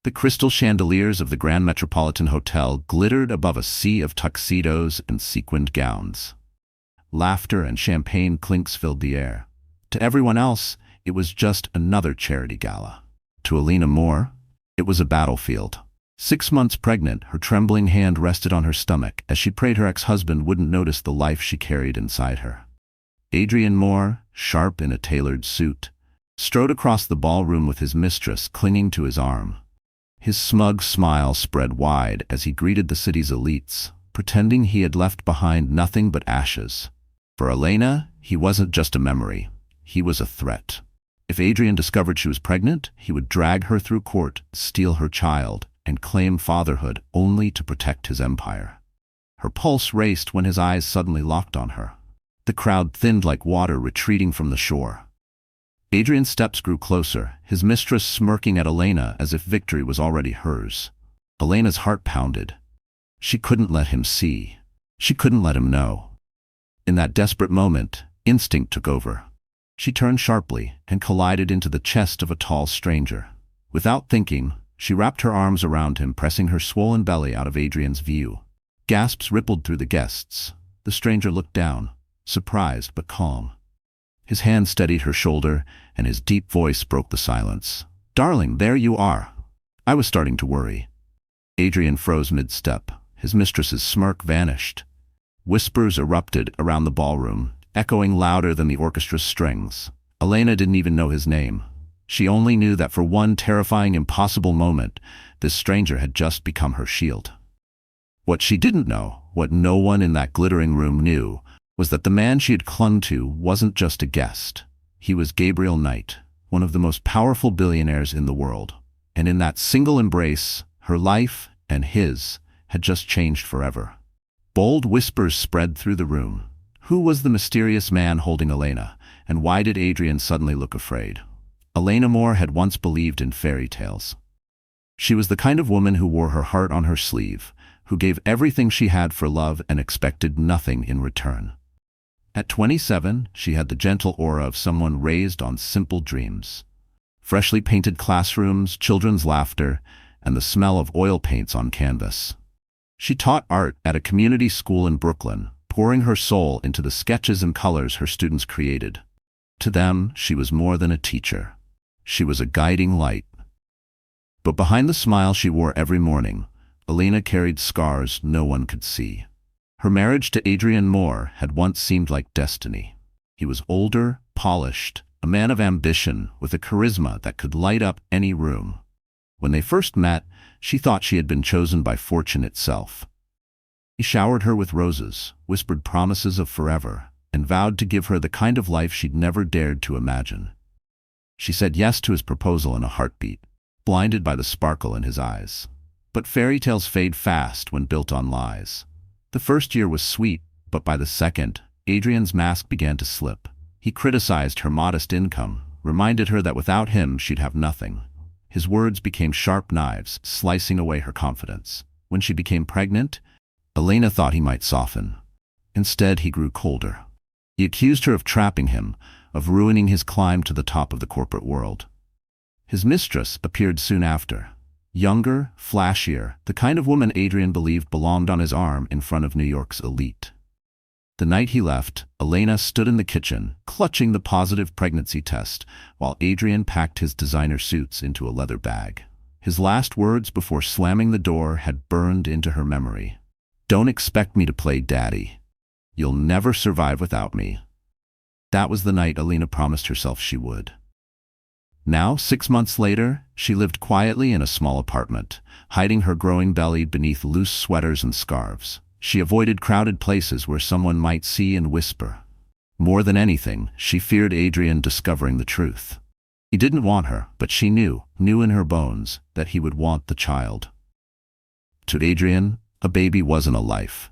The crystal chandeliers of the Grand Metropolitan Hotel glittered above a sea of tuxedos and sequined gowns. Laughter and champagne clinks filled the air. To everyone else, it was just another charity gala. To Alina Moore, it was a battlefield. 6 months pregnant, her trembling hand rested on her stomach as she prayed her ex-husband wouldn't notice the life she carried inside her. Adrian Moore, sharp in a tailored suit, strode across the ballroom with his mistress clinging to his arm. His smug smile spread wide as he greeted the city's elites, pretending he had left behind nothing but ashes. For Elena, he wasn't just a memory. He was a threat. If Adrian discovered she was pregnant, he would drag her through court, steal her child, and claim fatherhood only to protect his empire. Her pulse raced when his eyes suddenly locked on her. The crowd thinned like water retreating from the shore. Adrian's steps grew closer, his mistress smirking at Elena as if victory was already hers. Elena's heart pounded. She couldn't let him see. She couldn't let him know. In that desperate moment, instinct took over. She turned sharply and collided into the chest of a tall stranger. Without thinking, she wrapped her arms around him, pressing her swollen belly out of Adrian's view. Gasps rippled through the guests. The stranger looked down, surprised but calm. His hand steadied her shoulder, and his deep voice broke the silence. "Darling, there you are." I was starting to worry. Adrian froze mid-step. His mistress's smirk vanished. Whispers erupted around the ballroom, echoing louder than the orchestra's strings. Elena didn't even know his name. She only knew that for one terrifying, impossible moment, this stranger had just become her shield. What she didn't know, what no one in that glittering room knew, was that the man she had clung to wasn't just a guest. He was Gabriel Knight, one of the most powerful billionaires in the world. And in that single embrace, her life and his had just changed forever. Bold whispers spread through the room. Who was the mysterious man holding Elena, and why did Adrian suddenly look afraid? Elena Moore had once believed in fairy tales. She was the kind of woman who wore her heart on her sleeve, who gave everything she had for love and expected nothing in return. At 27, she had the gentle aura of someone raised on simple dreams. Freshly painted classrooms, children's laughter, and the smell of oil paints on canvas. She taught art at a community school in Brooklyn, pouring her soul into the sketches and colors her students created. To them, she was more than a teacher. She was a guiding light. But behind the smile she wore every morning, Elena carried scars no one could see. Her marriage to Adrian Moore had once seemed like destiny. He was older, polished, a man of ambition with a charisma that could light up any room. When they first met, she thought she had been chosen by fortune itself. He showered her with roses, whispered promises of forever, and vowed to give her the kind of life she'd never dared to imagine. She said yes to his proposal in a heartbeat, blinded by the sparkle in his eyes. But fairy tales fade fast when built on lies. The first year was sweet, but by the second, Adrian's mask began to slip. He criticized her modest income, reminded her that without him she'd have nothing. His words became sharp knives, slicing away her confidence. When she became pregnant, Elena thought he might soften. Instead, he grew colder. He accused her of trapping him, of ruining his climb to the top of the corporate world. His mistress appeared soon after. Younger, flashier, the kind of woman Adrian believed belonged on his arm in front of New York's elite. The night he left, Elena stood in the kitchen, clutching the positive pregnancy test, while Adrian packed his designer suits into a leather bag. His last words before slamming the door had burned into her memory. "Don't expect me to play daddy. You'll never survive without me." That was the night Elena promised herself she would. Now, 6 months later, she lived quietly in a small apartment, hiding her growing belly beneath loose sweaters and scarves. She avoided crowded places where someone might see and whisper. More than anything, she feared Adrian discovering the truth. He didn't want her, but she knew in her bones, that he would want the child. To Adrian, a baby wasn't a life.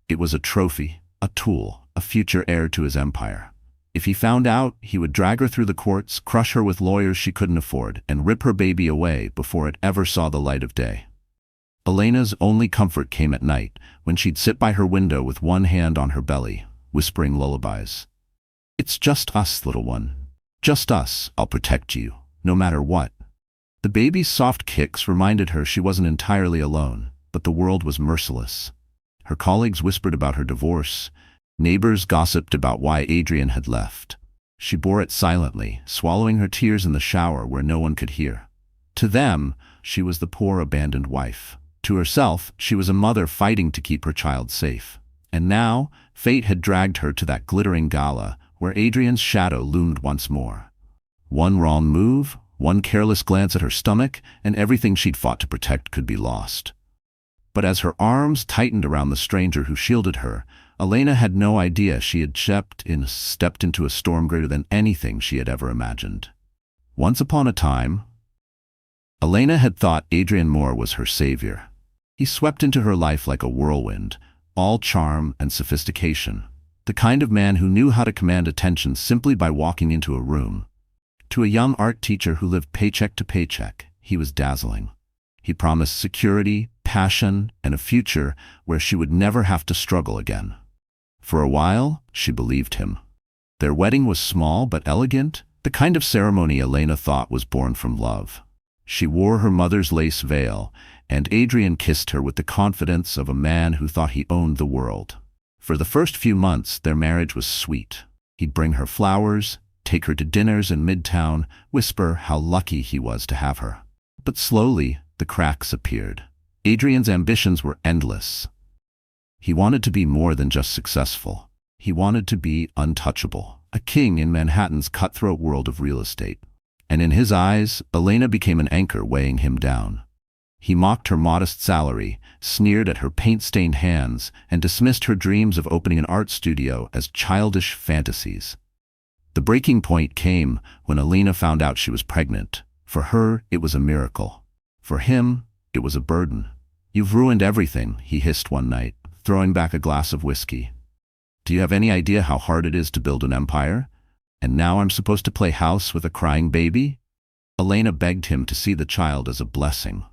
It was a trophy, a tool, a future heir to his empire. If he found out, he would drag her through the courts, crush her with lawyers she couldn't afford, and rip her baby away before it ever saw the light of day. Elena's only comfort came at night, when she'd sit by her window with one hand on her belly, whispering lullabies. "It's just us, little one. Just us. I'll protect you, no matter what." The baby's soft kicks reminded her she wasn't entirely alone, but the world was merciless. Her colleagues whispered about her divorce. Neighbors gossiped about why Adrian had left. She bore it silently, swallowing her tears in the shower where no one could hear. To them, she was the poor abandoned wife. To herself, she was a mother fighting to keep her child safe. And now, fate had dragged her to that glittering gala, where Adrian's shadow loomed once more. One wrong move, one careless glance at her stomach, and everything she'd fought to protect could be lost. But as her arms tightened around the stranger who shielded her, Elena had no idea she had stepped into a storm greater than anything she had ever imagined. Once upon a time, Elena had thought Adrian Moore was her savior. He swept into her life like a whirlwind, all charm and sophistication, the kind of man who knew how to command attention simply by walking into a room. To a young art teacher who lived paycheck to paycheck, he was dazzling. He promised security, passion, and a future where she would never have to struggle again. For a while, she believed him. Their wedding was small but elegant, the kind of ceremony Elena thought was born from love. She wore her mother's lace veil, and Adrian kissed her with the confidence of a man who thought he owned the world. For the first few months, their marriage was sweet. He'd bring her flowers, take her to dinners in Midtown, whisper how lucky he was to have her. But slowly, the cracks appeared. Adrian's ambitions were endless. He wanted to be more than just successful. He wanted to be untouchable, a king in Manhattan's cutthroat world of real estate. And in his eyes, Elena became an anchor weighing him down. He mocked her modest salary, sneered at her paint-stained hands, and dismissed her dreams of opening an art studio as childish fantasies. The breaking point came when Elena found out she was pregnant. For her, it was a miracle. For him, it was a burden. "You've ruined everything," he hissed one night, throwing back a glass of whiskey. "Do you have any idea how hard it is to build an empire? And now I'm supposed to play house with a crying baby?" Elena begged him to see the child as a blessing.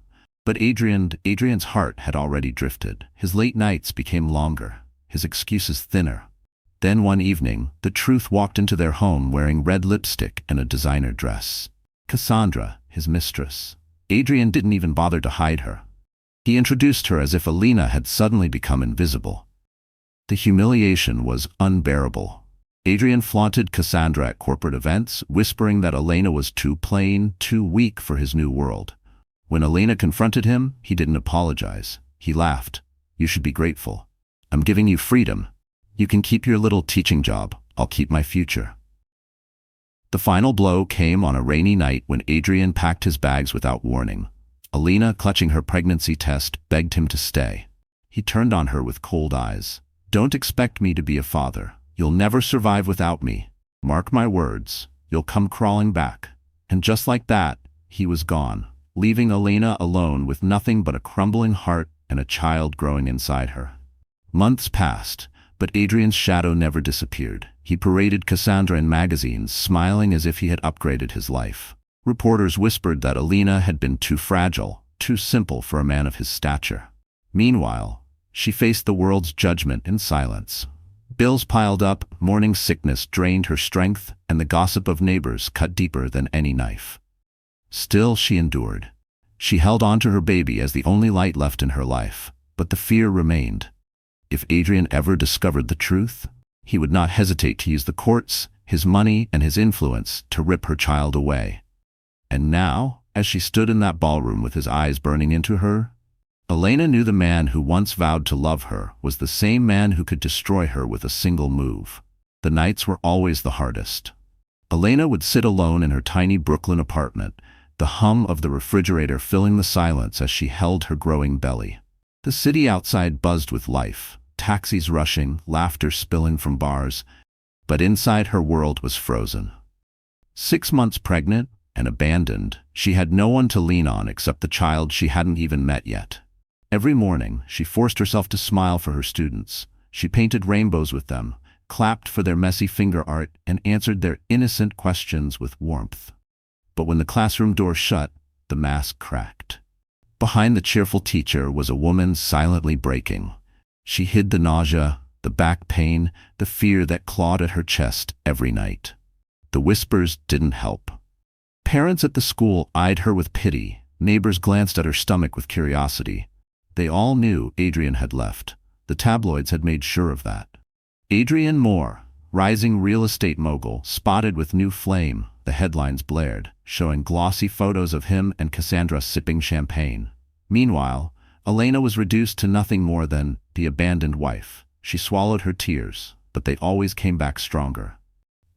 But Adrian's heart had already drifted. His late nights became longer, his excuses thinner. Then one evening, the truth walked into their home wearing red lipstick and a designer dress. Cassandra, his mistress. Adrian didn't even bother to hide her. He introduced her as if Elena had suddenly become invisible. The humiliation was unbearable. Adrian flaunted Cassandra at corporate events, whispering that Elena was too plain, too weak for his new world. When Elena confronted him, he didn't apologize. He laughed. "You should be grateful. I'm giving you freedom. You can keep your little teaching job. I'll keep my future." The final blow came on a rainy night when Adrian packed his bags without warning. Elena, clutching her pregnancy test, begged him to stay. He turned on her with cold eyes. "Don't expect me to be a father. You'll never survive without me. Mark my words, you'll come crawling back." And just like that, he was gone, leaving Elena alone with nothing but a crumbling heart and a child growing inside her. Months passed, but Adrian's shadow never disappeared. He paraded Cassandra in magazines, smiling as if he had upgraded his life. Reporters whispered that Elena had been too fragile, too simple for a man of his stature. Meanwhile, she faced the world's judgment in silence. Bills piled up, morning sickness drained her strength, and the gossip of neighbors cut deeper than any knife. Still, she endured. She held on to her baby as the only light left in her life, but the fear remained. If Adrian ever discovered the truth, he would not hesitate to use the courts, his money, and his influence to rip her child away. And now, as she stood in that ballroom with his eyes burning into her, Elena knew the man who once vowed to love her was the same man who could destroy her with a single move. The nights were always the hardest. Elena would sit alone in her tiny Brooklyn apartment, the hum of the refrigerator filling the silence as she held her growing belly. The city outside buzzed with life, taxis rushing, laughter spilling from bars, but inside her world was frozen. 6 months pregnant and abandoned, she had no one to lean on except the child she hadn't even met yet. Every morning, she forced herself to smile for her students. She painted rainbows with them, clapped for their messy finger art, and answered their innocent questions with warmth. But when the classroom door shut, the mask cracked. Behind the cheerful teacher was a woman silently breaking. She hid the nausea, the back pain, the fear that clawed at her chest every night. The whispers didn't help. Parents at the school eyed her with pity. Neighbors glanced at her stomach with curiosity. They all knew Adrian had left. The tabloids had made sure of that. Adrian Moore, rising real estate mogul, spotted with new flame, the headlines blared, showing glossy photos of him and Cassandra sipping champagne. Meanwhile, Elena was reduced to nothing more than the abandoned wife. She swallowed her tears, but they always came back stronger.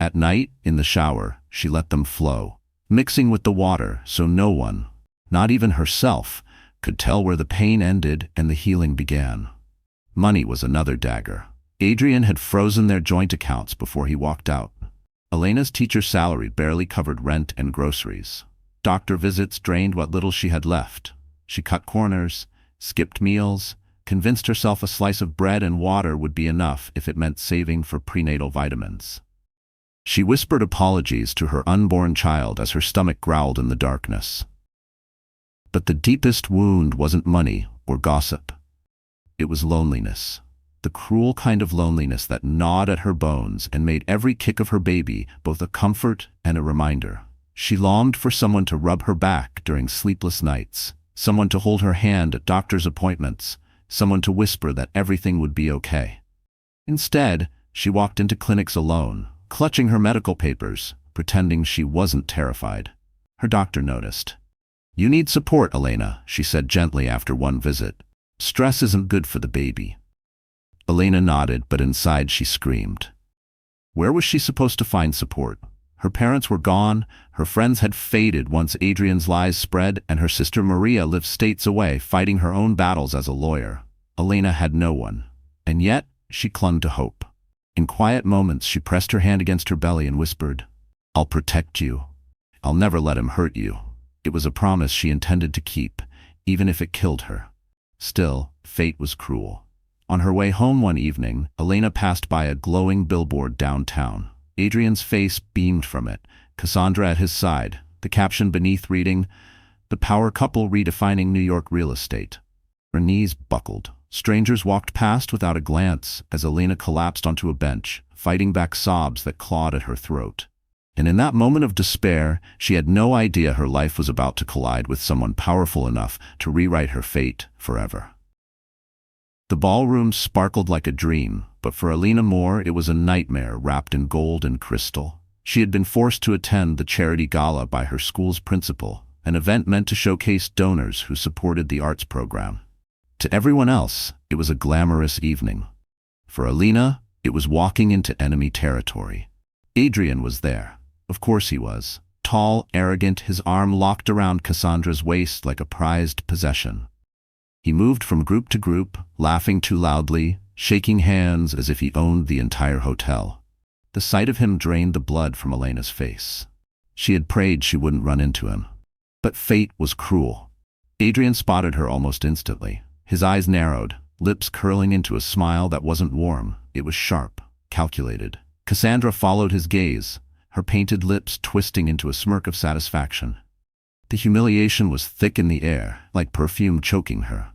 At night, in the shower, she let them flow, mixing with the water so no one, not even herself, could tell where the pain ended and the healing began. Money was another dagger. Adrian had frozen their joint accounts before he walked out. Elena's teacher's salary barely covered rent and groceries. Doctor visits drained what little she had left. She cut corners, skipped meals, convinced herself a slice of bread and water would be enough if it meant saving for prenatal vitamins. She whispered apologies to her unborn child as her stomach growled in the darkness. But the deepest wound wasn't money or gossip. It was loneliness. The cruel kind of loneliness that gnawed at her bones and made every kick of her baby both a comfort and a reminder. She longed for someone to rub her back during sleepless nights, someone to hold her hand at doctor's appointments, someone to whisper that everything would be okay. Instead, she walked into clinics alone, clutching her medical papers, pretending she wasn't terrified. Her doctor noticed. "You need support, Elena," she said gently after one visit. "Stress isn't good for the baby." Elena nodded, but inside she screamed. Where was she supposed to find support? Her parents were gone, her friends had faded once Adrian's lies spread, and her sister Maria lived states away, fighting her own battles as a lawyer. Elena had no one, and yet she clung to hope. In quiet moments she pressed her hand against her belly and whispered, "I'll protect you. I'll never let him hurt you." It was a promise she intended to keep, even if it killed her. Still, fate was cruel. On her way home one evening, Elena passed by a glowing billboard downtown. Adrian's face beamed from it, Cassandra at his side, the caption beneath reading, "The Power Couple Redefining New York Real Estate." Her knees buckled. Strangers walked past without a glance as Elena collapsed onto a bench, fighting back sobs that clawed at her throat. And in that moment of despair, she had no idea her life was about to collide with someone powerful enough to rewrite her fate forever. The ballroom sparkled like a dream, but for Elena Moore it was a nightmare wrapped in gold and crystal. She had been forced to attend the charity gala by her school's principal, an event meant to showcase donors who supported the arts program. To everyone else, it was a glamorous evening. For Elena, it was walking into enemy territory. Adrian was there. Of course he was. Tall, arrogant, his arm locked around Cassandra's waist like a prized possession. He moved from group to group, laughing too loudly, shaking hands as if he owned the entire hotel. The sight of him drained the blood from Elena's face. She had prayed she wouldn't run into him. But fate was cruel. Adrian spotted her almost instantly. His eyes narrowed, lips curling into a smile that wasn't warm. It was sharp, calculated. Cassandra followed his gaze, her painted lips twisting into a smirk of satisfaction. The humiliation was thick in the air, like perfume choking her.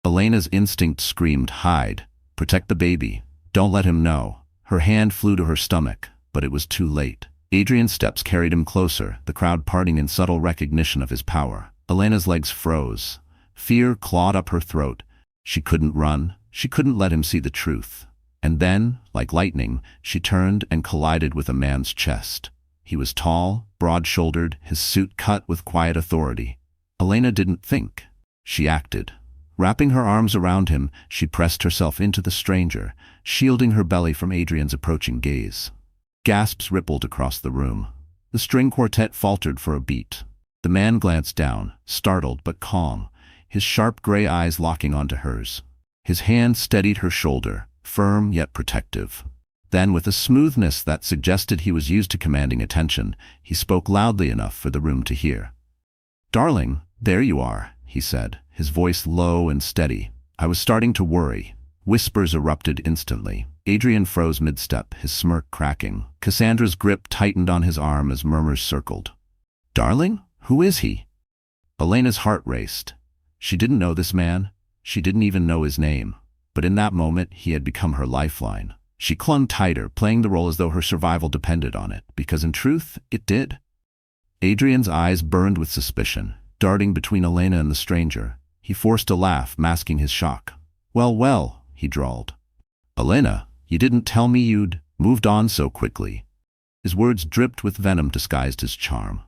Elena's instinct screamed, "Hide. Protect the baby. Don't let him know." Her hand flew to her stomach, but it was too late. Adrian's steps carried him closer, the crowd parting in subtle recognition of his power. Elena's legs froze. Fear clawed up her throat. She couldn't run. She couldn't let him see the truth. And then, like lightning, she turned and collided with a man's chest. He was tall, broad-shouldered, his suit cut with quiet authority. Elena didn't think. She acted. Wrapping her arms around him, she pressed herself into the stranger, shielding her belly from Adrian's approaching gaze. Gasps rippled across the room. The string quartet faltered for a beat. The man glanced down, startled but calm, his sharp gray eyes locking onto hers. His hand steadied her shoulder, firm yet protective. Then, with a smoothness that suggested he was used to commanding attention, he spoke loudly enough for the room to hear. "Darling, there you are," he said, his voice low and steady. "I was starting to worry." Whispers erupted instantly. Adrian froze mid-step, his smirk cracking. Cassandra's grip tightened on his arm as murmurs circled. "Darling? Who is he?" Elena's heart raced. She didn't know this man. She didn't even know his name. But in that moment, he had become her lifeline. She clung tighter, playing the role as though her survival depended on it, because in truth, it did. Adrian's eyes burned with suspicion, darting between Elena and the stranger. He forced a laugh, masking his shock. Well, well, he drawled. Elena, you didn't tell me you'd moved on so quickly. His words dripped with venom disguised as charm.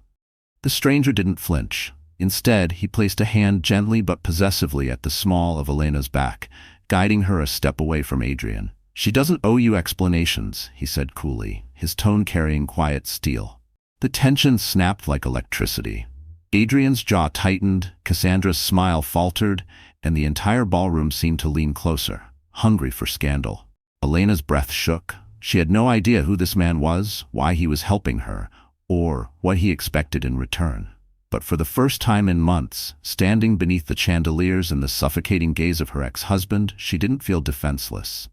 The stranger didn't flinch. Instead, he placed a hand gently but possessively at the small of Elena's back, guiding her a step away from Adrian. She doesn't owe you explanations, he said coolly, his tone carrying quiet steel. The tension snapped like electricity. Adrian's jaw tightened, Cassandra's smile faltered, and the entire ballroom seemed to lean closer, hungry for scandal. Elena's breath shook. She had no idea who this man was, why he was helping her, or what he expected in return. But for the first time in months, standing beneath the chandeliers and the suffocating gaze of her ex-husband, she didn't feel defenseless.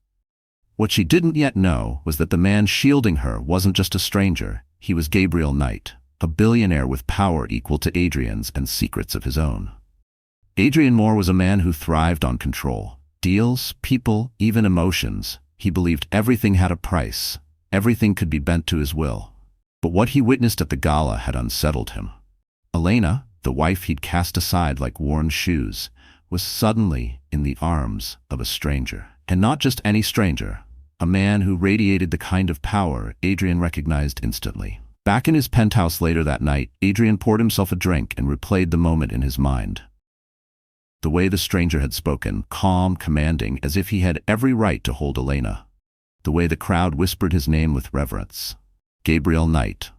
What she didn't yet know was that the man shielding her wasn't just a stranger. He was Gabriel Knight, a billionaire with power equal to Adrian's and secrets of his own. Adrian Moore was a man who thrived on control. Deals, people, even emotions. He believed everything had a price. Everything could be bent to his will. But what he witnessed at the gala had unsettled him. Elena, the wife he'd cast aside like worn shoes, was suddenly in the arms of a stranger. And not just any stranger, a man who radiated the kind of power Adrian recognized instantly. Back in his penthouse later that night, Adrian poured himself a drink and replayed the moment in his mind. The way the stranger had spoken, calm, commanding, as if he had every right to hold Elena. The way the crowd whispered his name with reverence. Gabriel Knight.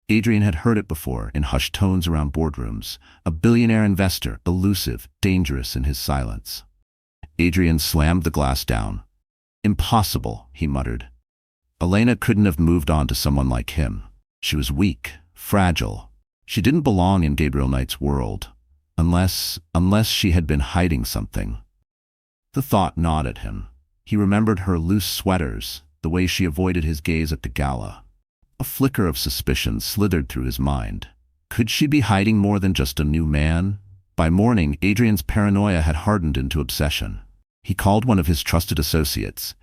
Adrian had heard it before, in hushed tones around boardrooms. A billionaire investor, elusive, dangerous in his silence. Adrian slammed the glass down. Impossible, he muttered. Elena couldn't have moved on to someone like him. She was weak, fragile. She didn't belong in Gabriel Knight's world. Unless she had been hiding something. The thought gnawed at him. He remembered her loose sweaters, the way she avoided his gaze at the gala. A flicker of suspicion slithered through his mind. Could she be hiding more than just a new man? By morning, Adrian's paranoia had hardened into obsession. He called one of his trusted associates,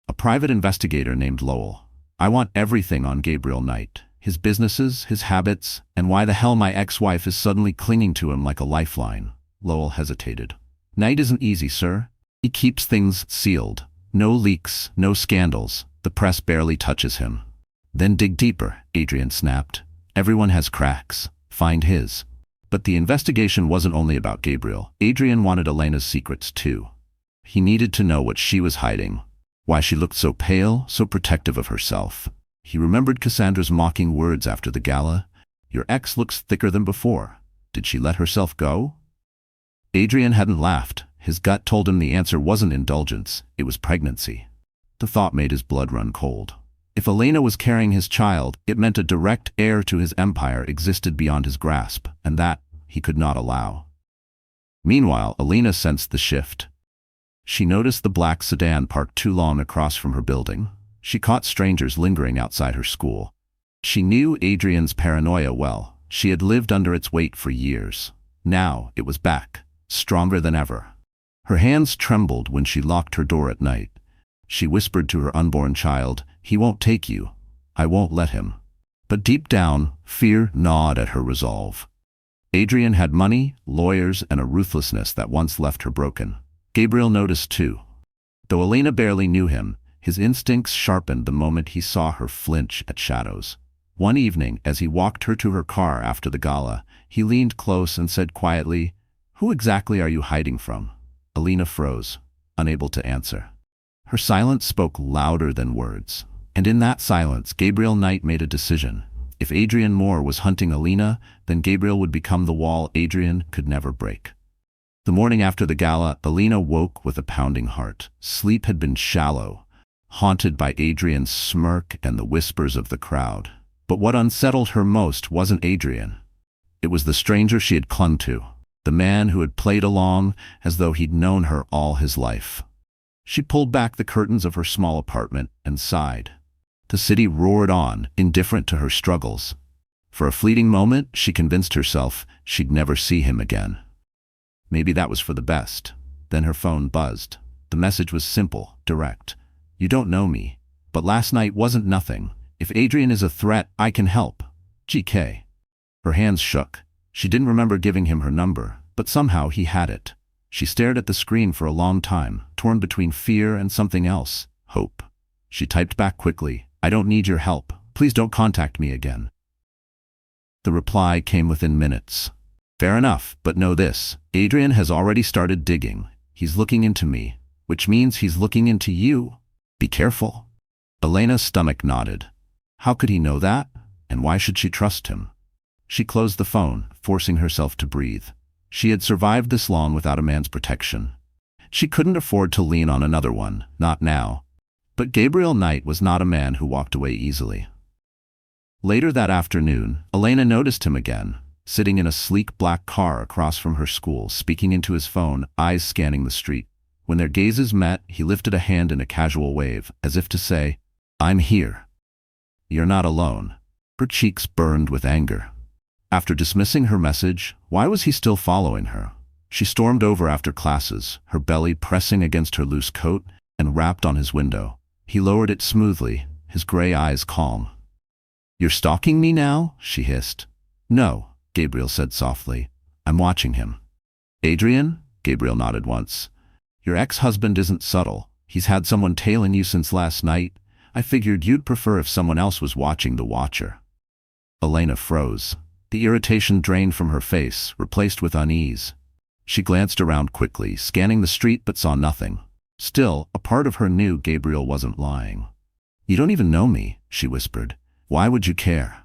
a private investigator named Lowell. I want everything on Gabriel Knight. His businesses, his habits, and why the hell my ex-wife is suddenly clinging to him like a lifeline. Lowell hesitated. Knight isn't easy, sir. He keeps things sealed. No leaks, no scandals. The press barely touches him. Then dig deeper, Adrian snapped. Everyone has cracks. Find his. But the investigation wasn't only about Gabriel. Adrian wanted Elena's secrets too. He needed to know what she was hiding. Why she looked so pale, so protective of herself. He remembered Cassandra's mocking words after the gala. Your ex looks thicker than before. Did she let herself go? Adrian hadn't laughed. His gut told him the answer wasn't indulgence, it was pregnancy. The thought made his blood run cold. If Elena was carrying his child, it meant a direct heir to his empire existed beyond his grasp, and that he could not allow. Meanwhile, Elena sensed the shift. She noticed the black sedan parked too long across from her building. She caught strangers lingering outside her school. She knew Adrian's paranoia well. She had lived under its weight for years. Now it was back, stronger than ever. Her hands trembled when she locked her door at night. She whispered to her unborn child, "He won't take you. I won't let him." But deep down, fear gnawed at her resolve. Adrian had money, lawyers, and a ruthlessness that once left her broken. Gabriel noticed too. Though Elena barely knew him, his instincts sharpened the moment he saw her flinch at shadows. One evening, as he walked her to her car after the gala, he leaned close and said quietly, "Who exactly are you hiding from?" Elena froze, unable to answer. Her silence spoke louder than words. And in that silence, Gabriel Knight made a decision. If Adrian Moore was hunting Elena, then Gabriel would become the wall Adrian could never break. The morning after the gala, Elena woke with a pounding heart. Sleep had been shallow, haunted by Adrian's smirk and the whispers of the crowd. But what unsettled her most wasn't Adrian. It was the stranger she had clung to, the man who had played along as though he'd known her all his life. She pulled back the curtains of her small apartment and sighed. The city roared on, indifferent to her struggles. For a fleeting moment, she convinced herself she'd never see him again. Maybe that was for the best. Then her phone buzzed. The message was simple, direct. "You don't know me, but last night wasn't nothing. If Adrian is a threat, I can help. GK." Her hands shook. She didn't remember giving him her number, but somehow he had it. She stared at the screen for a long time, torn between fear and something else, hope. She typed back quickly, "I don't need your help. Please don't contact me again." The reply came within minutes. "Fair enough, but know this. Adrian has already started digging. He's looking into me, which means he's looking into you. Be careful." Elena's stomach nodded. How could he know that? And why should she trust him? She closed the phone, forcing herself to breathe. She had survived this long without a man's protection. She couldn't afford to lean on another one, not now. But Gabriel Knight was not a man who walked away easily. Later that afternoon, Elena noticed him again, sitting in a sleek black car across from her school, speaking into his phone, eyes scanning the street. When their gazes met, he lifted a hand in a casual wave, as if to say, "I'm here. You're not alone." Her cheeks burned with anger. After dismissing her message, why was he still following her? She stormed over after classes, her belly pressing against her loose coat, and rapped on his window. He lowered it smoothly, his gray eyes calm. "You're stalking me now?" she hissed. "No," Gabriel said softly. "I'm watching him." "Adrian?" Gabriel nodded once. "Your ex-husband isn't subtle. He's had someone tailing you since last night. I figured you'd prefer if someone else was watching the watcher." Elena froze. The irritation drained from her face, replaced with unease. She glanced around quickly, scanning the street but saw nothing. Still, a part of her knew Gabriel wasn't lying. "You don't even know me," she whispered. "Why would you care?"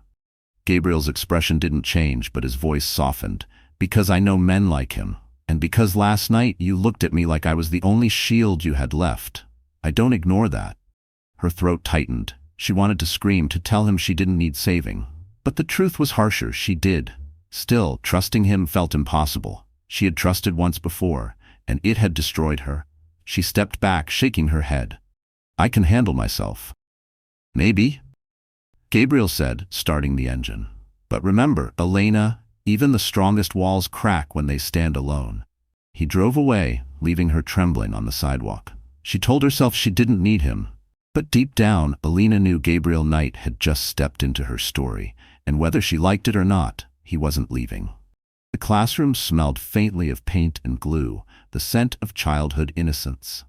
Gabriel's expression didn't change, but his voice softened. "Because I know men like him. And because last night you looked at me like I was the only shield you had left. I don't ignore that." Her throat tightened. She wanted to scream, to tell him she didn't need saving. But the truth was harsher, she did. Still, trusting him felt impossible. She had trusted once before, and it had destroyed her. She stepped back, shaking her head. "I can handle myself." "Maybe," Gabriel said, starting the engine. "But remember, Elena, even the strongest walls crack when they stand alone." He drove away, leaving her trembling on the sidewalk. She told herself she didn't need him. But deep down, Elena knew Gabriel Knight had just stepped into her story, and whether she liked it or not, he wasn't leaving. The classroom smelled faintly of paint and glue, the scent of childhood innocence.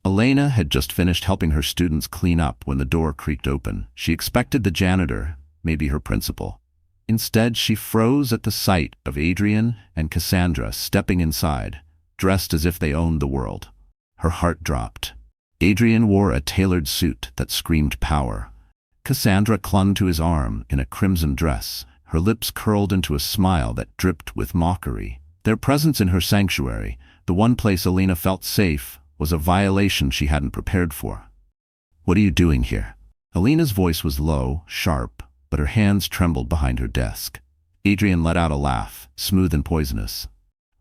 Elena had just finished helping her students clean up when the door creaked open. She expected the janitor, maybe her principal. Instead, she froze at the sight of Adrian and Cassandra stepping inside, dressed as if they owned the world. Her heart dropped. Adrian wore a tailored suit that screamed power. Cassandra clung to his arm in a crimson dress, her lips curled into a smile that dripped with mockery. Their presence in her sanctuary, the one place Elena felt safe, was a violation she hadn't prepared for. "What are you doing here?" Elena's voice was low, sharp, but her hands trembled behind her desk. Adrian let out a laugh, smooth and poisonous.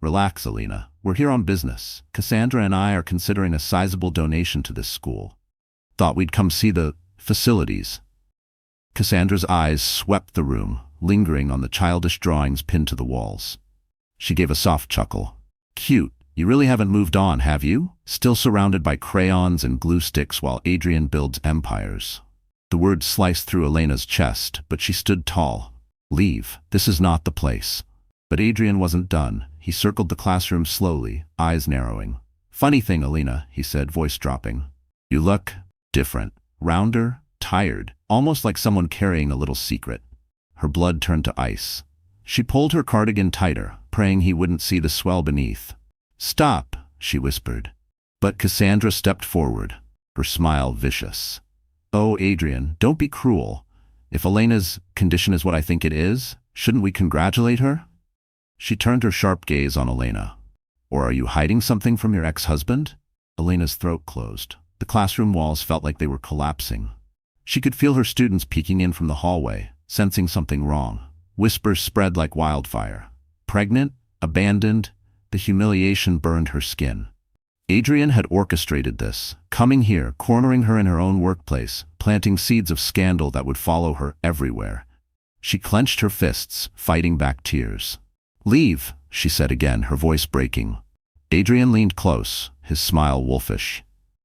"Relax, Elena. We're here on business. Cassandra and I are considering a sizable donation to this school. Thought we'd come see the facilities." Cassandra's eyes swept the room, lingering on the childish drawings pinned to the walls. She gave a soft chuckle. "Cute. You really haven't moved on, have you? Still surrounded by crayons and glue sticks while Adrian builds empires." The word sliced through Elena's chest, but she stood tall. "Leave. This is not the place." But Adrian wasn't done. He circled the classroom slowly, eyes narrowing. "Funny thing, Elena," he said, voice dropping. "You look different. Rounder, tired, almost like someone carrying a little secret." Her blood turned to ice. She pulled her cardigan tighter, praying he wouldn't see the swell beneath. "Stop," she whispered. But Cassandra stepped forward, her smile vicious. "Oh, Adrian, don't be cruel. If Elena's condition is what I think it is, shouldn't we congratulate her?" She turned her sharp gaze on Elena. "Or are you hiding something from your ex-husband?" Elena's throat closed. The classroom walls felt like they were collapsing. She could feel her students peeking in from the hallway, sensing something wrong. Whispers spread like wildfire. Pregnant? Abandoned? The humiliation burned her skin. Adrian had orchestrated this, coming here, cornering her in her own workplace, planting seeds of scandal that would follow her everywhere. She clenched her fists, fighting back tears. "Leave," she said again, her voice breaking. Adrian leaned close, his smile wolfish.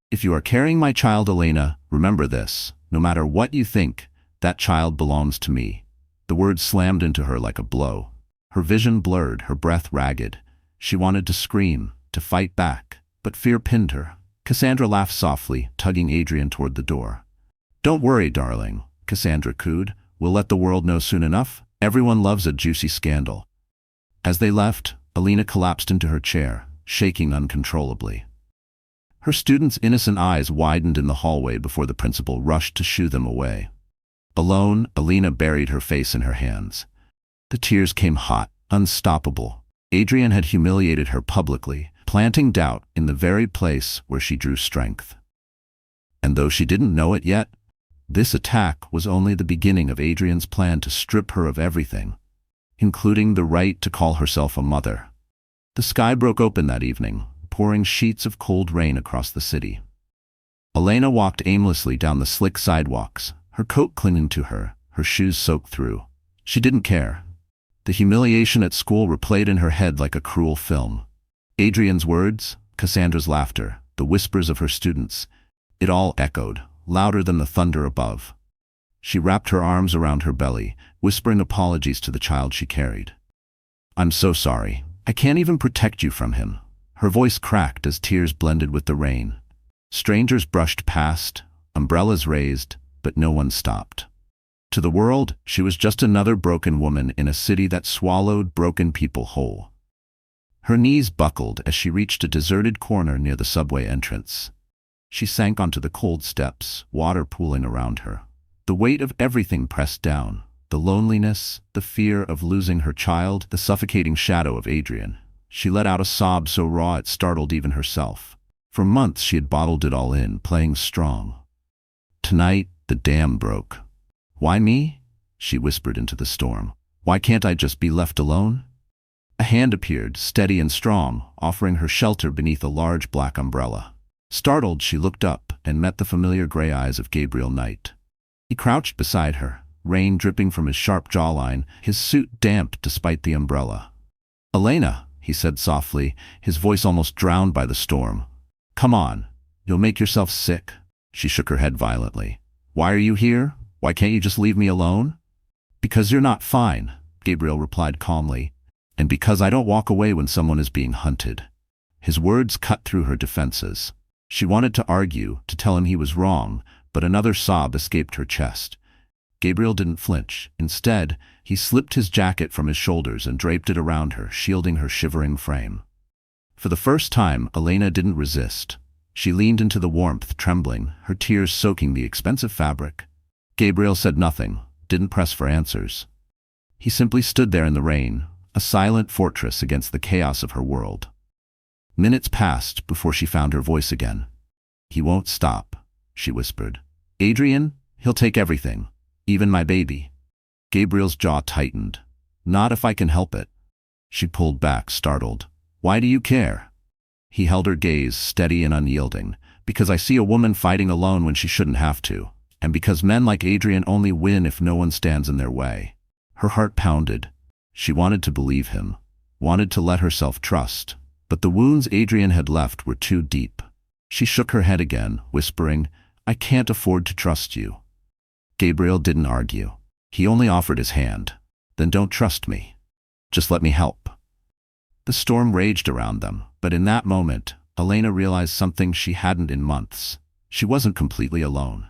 "If you are carrying my child, Elena, remember this. No matter what you think, that child belongs to me. The words slammed into her like a blow. Her vision blurred, her breath ragged. She wanted to scream, to fight back, but fear pinned her. Cassandra laughed softly, tugging Adrian toward the door. "Don't worry, darling," Cassandra cooed. "We'll let the world know soon enough. Everyone loves a juicy scandal." As they left, Alina collapsed into her chair, shaking uncontrollably. Her students' innocent eyes widened in the hallway before the principal rushed to shoo them away. Alone, Alina buried her face in her hands. The tears came hot, unstoppable. Adrian had humiliated her publicly, planting doubt in the very place where she drew strength. And though she didn't know it yet, this attack was only the beginning of Adrian's plan to strip her of everything, including the right to call herself a mother. The sky broke open that evening, pouring sheets of cold rain across the city. Elena walked aimlessly down the slick sidewalks, her coat clinging to her, her shoes soaked through. She didn't care. The humiliation at school replayed in her head like a cruel film. Adrian's words, Cassandra's laughter, the whispers of her students, it all echoed, louder than the thunder above. She wrapped her arms around her belly, whispering apologies to the child she carried. "I'm so sorry. I can't even protect you from him." Her voice cracked as tears blended with the rain. Strangers brushed past, umbrellas raised, but no one stopped. To the world, she was just another broken woman in a city that swallowed broken people whole. Her knees buckled as she reached a deserted corner near the subway entrance. She sank onto the cold steps, water pooling around her. The weight of everything pressed down, the loneliness, the fear of losing her child, the suffocating shadow of Adrian. She let out a sob so raw it startled even herself. For months she had bottled it all in, playing strong. Tonight, the dam broke. "Why me?" she whispered into the storm. "Why can't I just be left alone?" A hand appeared, steady and strong, offering her shelter beneath a large black umbrella. Startled, she looked up and met the familiar gray eyes of Gabriel Knight. He crouched beside her, rain dripping from his sharp jawline, his suit damp despite the umbrella. "Elena," he said softly, his voice almost drowned by the storm. "Come on. You'll make yourself sick." She shook her head violently. "Why are you here? Why can't you just leave me alone?" "Because you're not fine," Gabriel replied calmly, "and because I don't walk away when someone is being hunted." His words cut through her defenses. She wanted to argue, to tell him he was wrong, but another sob escaped her chest. Gabriel didn't flinch. Instead, he slipped his jacket from his shoulders and draped it around her, shielding her shivering frame. For the first time, Elena didn't resist. She leaned into the warmth, trembling, her tears soaking the expensive fabric. Gabriel said nothing, didn't press for answers. He simply stood there in the rain, a silent fortress against the chaos of her world. Minutes passed before she found her voice again. "He won't stop," she whispered. "Adrian, he'll take everything, even my baby." Gabriel's jaw tightened. "Not if I can help it." She pulled back, startled. "Why do you care?" He held her gaze, steady and unyielding. "Because I see a woman fighting alone when she shouldn't have to, and because men like Adrian only win if no one stands in their way." Her heart pounded. She wanted to believe him, wanted to let herself trust, but the wounds Adrian had left were too deep. She shook her head again, whispering, "I can't afford to trust you." Gabriel didn't argue. He only offered his hand. "Then don't trust me. Just let me help." The storm raged around them, but in that moment, Elena realized something she hadn't in months. She wasn't completely alone.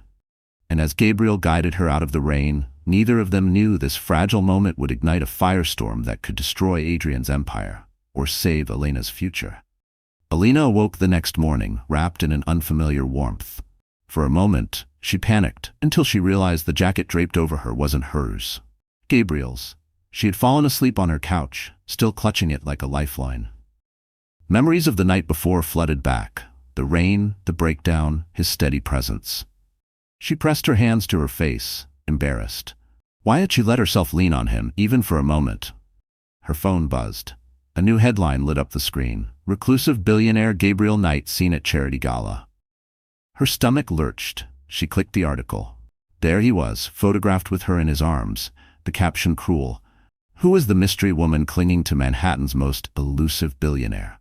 And as Gabriel guided her out of the rain, neither of them knew this fragile moment would ignite a firestorm that could destroy Adrian's empire, or save Elena's future. Elena awoke the next morning, wrapped in an unfamiliar warmth. For a moment, she panicked, until she realized the jacket draped over her wasn't hers. Gabriel's. She had fallen asleep on her couch, still clutching it like a lifeline. Memories of the night before flooded back, the rain, the breakdown, his steady presence. She pressed her hands to her face, embarrassed. Why had she let herself lean on him, even for a moment? Her phone buzzed. A new headline lit up the screen. "Reclusive billionaire Gabriel Knight seen at charity gala." Her stomach lurched. She clicked the article. There he was, photographed with her in his arms, the caption cruel. Who was the mystery woman clinging to Manhattan's most elusive billionaire?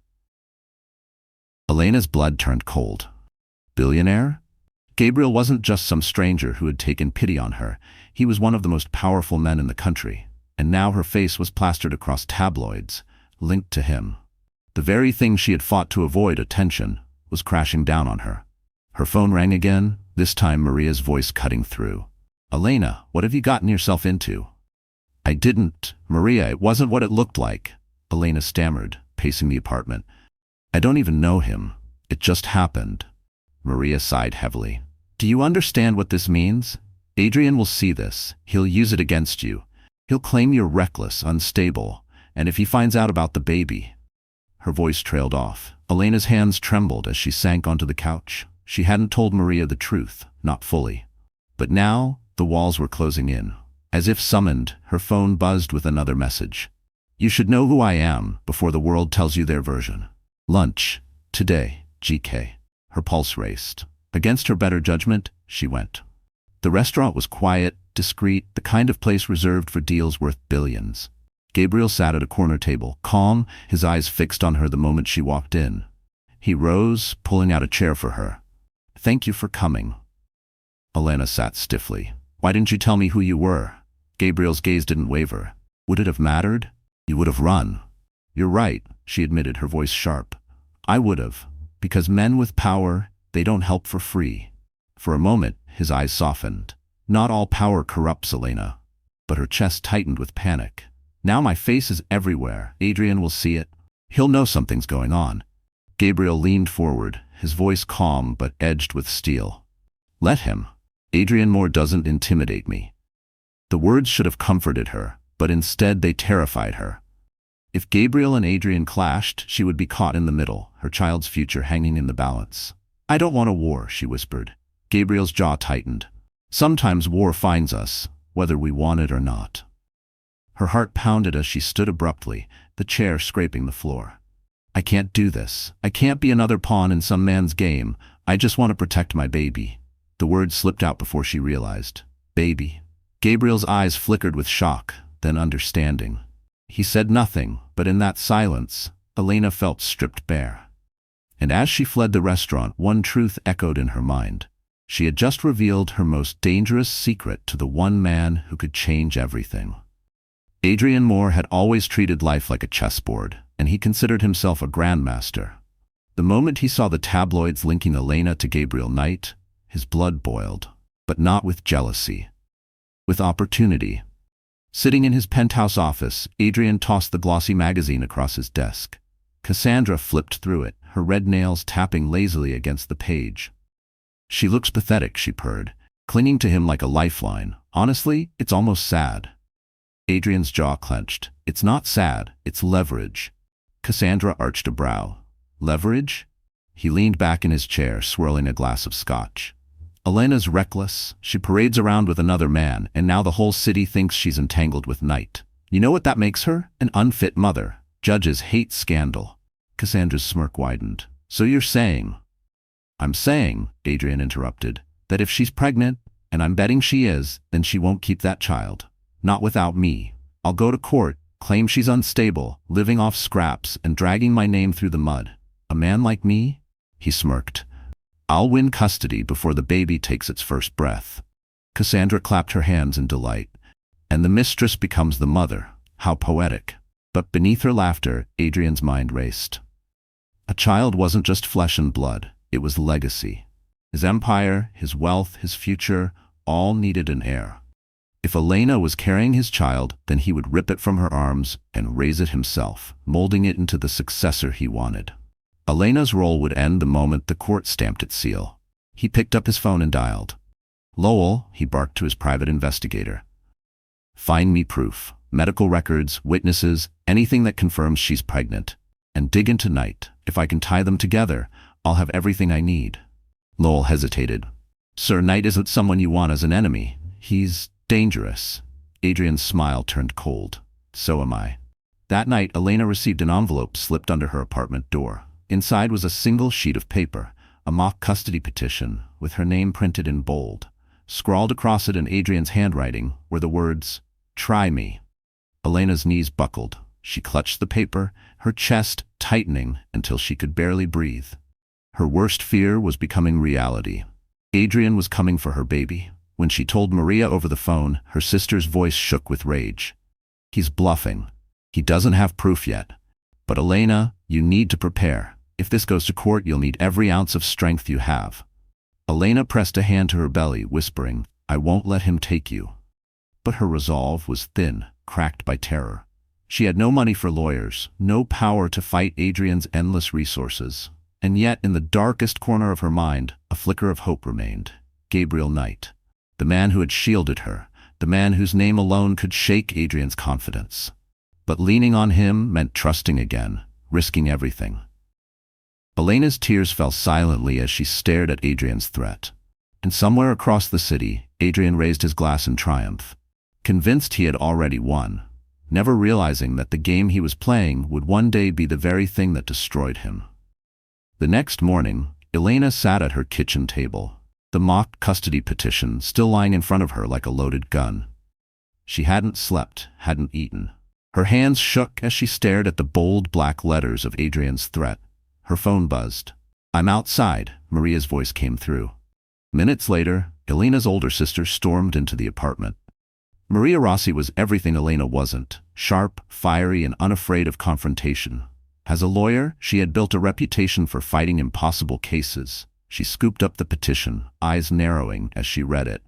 Elena's blood turned cold. Billionaire? Gabriel wasn't just some stranger who had taken pity on her. He was one of the most powerful men in the country, and now her face was plastered across tabloids, linked to him. The very thing she had fought to avoid, attention, was crashing down on her. Her phone rang again, this time Maria's voice cutting through. "Elena, what have you gotten yourself into?" "I didn't, Maria, it wasn't what it looked like," Elena stammered, pacing the apartment. "I don't even know him. It just happened." Maria sighed heavily. "Do you understand what this means? Adrian will see this. He'll use it against you. He'll claim you're reckless, unstable, and if he finds out about the baby—" Her voice trailed off. Elena's hands trembled as she sank onto the couch. She hadn't told Maria the truth, not fully. But now, the walls were closing in. As if summoned, her phone buzzed with another message. "You should know who I am before the world tells you their version. Lunch. Today. GK." Her pulse raced. Against her better judgment, she went. The restaurant was quiet, discreet, the kind of place reserved for deals worth billions. Gabriel sat at a corner table, calm, his eyes fixed on her the moment she walked in. He rose, pulling out a chair for her. "Thank you for coming." Elena sat stiffly. "Why didn't you tell me who you were?" Gabriel's gaze didn't waver. "Would it have mattered? You would have run." "You're right," she admitted, her voice sharp. "I would have. Because men with power, they don't help for free." For a moment, his eyes softened. "Not all power corrupts, Elena." But her chest tightened with panic. "Now my face is everywhere. Adrian will see it. He'll know something's going on." Gabriel leaned forward, his voice calm but edged with steel. "Let him. Adrian Moore doesn't intimidate me." The words should have comforted her, but instead they terrified her. If Gabriel and Adrian clashed, she would be caught in the middle, her child's future hanging in the balance. "I don't want a war," she whispered. Gabriel's jaw tightened. "Sometimes war finds us, whether we want it or not." Her heart pounded as she stood abruptly, the chair scraping the floor. "I can't do this. I can't be another pawn in some man's game. I just want to protect my baby." The words slipped out before she realized. "Baby." Gabriel's eyes flickered with shock, then understanding. He said nothing, but in that silence, Elena felt stripped bare. And as she fled the restaurant, one truth echoed in her mind. She had just revealed her most dangerous secret to the one man who could change everything. Adrian Moore had always treated life like a chessboard, and he considered himself a grandmaster. The moment he saw the tabloids linking Elena to Gabriel Knight, his blood boiled, but not with jealousy, with opportunity. Sitting in his penthouse office, Adrian tossed the glossy magazine across his desk. Cassandra flipped through it, her red nails tapping lazily against the page. "She looks pathetic," she purred, clinging to him like a lifeline. "Honestly, it's almost sad." Adrian's jaw clenched. "It's not sad, it's leverage." Cassandra arched a brow. "Leverage?" He leaned back in his chair, swirling a glass of scotch. "Elena's reckless. She parades around with another man, and now the whole city thinks she's entangled with Knight. You know what that makes her? An unfit mother. Judges hate scandal." Cassandra's smirk widened. "So you're saying—" "I'm saying," Adrian interrupted, "that if she's pregnant, and I'm betting she is, then she won't keep that child. Not without me. I'll go to court, claim she's unstable, living off scraps, and dragging my name through the mud. A man like me?" He smirked. "I'll win custody before the baby takes its first breath." Cassandra clapped her hands in delight. "And the mistress becomes the mother. How poetic." But beneath her laughter, Adrian's mind raced. A child wasn't just flesh and blood, it was legacy. His empire, his wealth, his future, all needed an heir. If Elena was carrying his child, then he would rip it from her arms and raise it himself, molding it into the successor he wanted. Elena's role would end the moment the court stamped its seal. He picked up his phone and dialed. "Lowell," he barked to his private investigator. "Find me proof, medical records, witnesses, anything that confirms she's pregnant. And dig into Knight. If I can tie them together, I'll have everything I need." Lowell hesitated. "Sir, Knight isn't someone you want as an enemy. He's dangerous." Adrian's smile turned cold. "So am I." That night, Elena received an envelope slipped under her apartment door. Inside was a single sheet of paper, a mock custody petition, with her name printed in bold. Scrawled across it in Adrian's handwriting were the words, "Try me." Elena's knees buckled. She clutched the paper, her chest tightening until she could barely breathe. Her worst fear was becoming reality. Adrian was coming for her baby. When she told Maria over the phone, her sister's voice shook with rage. He's bluffing. He doesn't have proof yet. But Elena, you need to prepare. If this goes to court, you'll need every ounce of strength you have. Elena pressed a hand to her belly, whispering, I won't let him take you. But her resolve was thin, cracked by terror. She had no money for lawyers, no power to fight Adrian's endless resources. And yet, in the darkest corner of her mind, a flicker of hope remained. Gabriel Knight. The man who had shielded her. The man whose name alone could shake Adrian's confidence. But leaning on him meant trusting again, risking everything. Elena's tears fell silently as she stared at Adrian's threat. And somewhere across the city, Adrian raised his glass in triumph, convinced he had already won, never realizing that the game he was playing would one day be the very thing that destroyed him. The next morning, Elena sat at her kitchen table, the mock custody petition still lying in front of her like a loaded gun. She hadn't slept, hadn't eaten. Her hands shook as she stared at the bold black letters of Adrian's threat. Her phone buzzed. I'm outside, Maria's voice came through. Minutes later, Elena's older sister stormed into the apartment. Maria Rossi was everything Elena wasn't, sharp, fiery, and unafraid of confrontation. As a lawyer, she had built a reputation for fighting impossible cases. She scooped up the petition, eyes narrowing as she read it.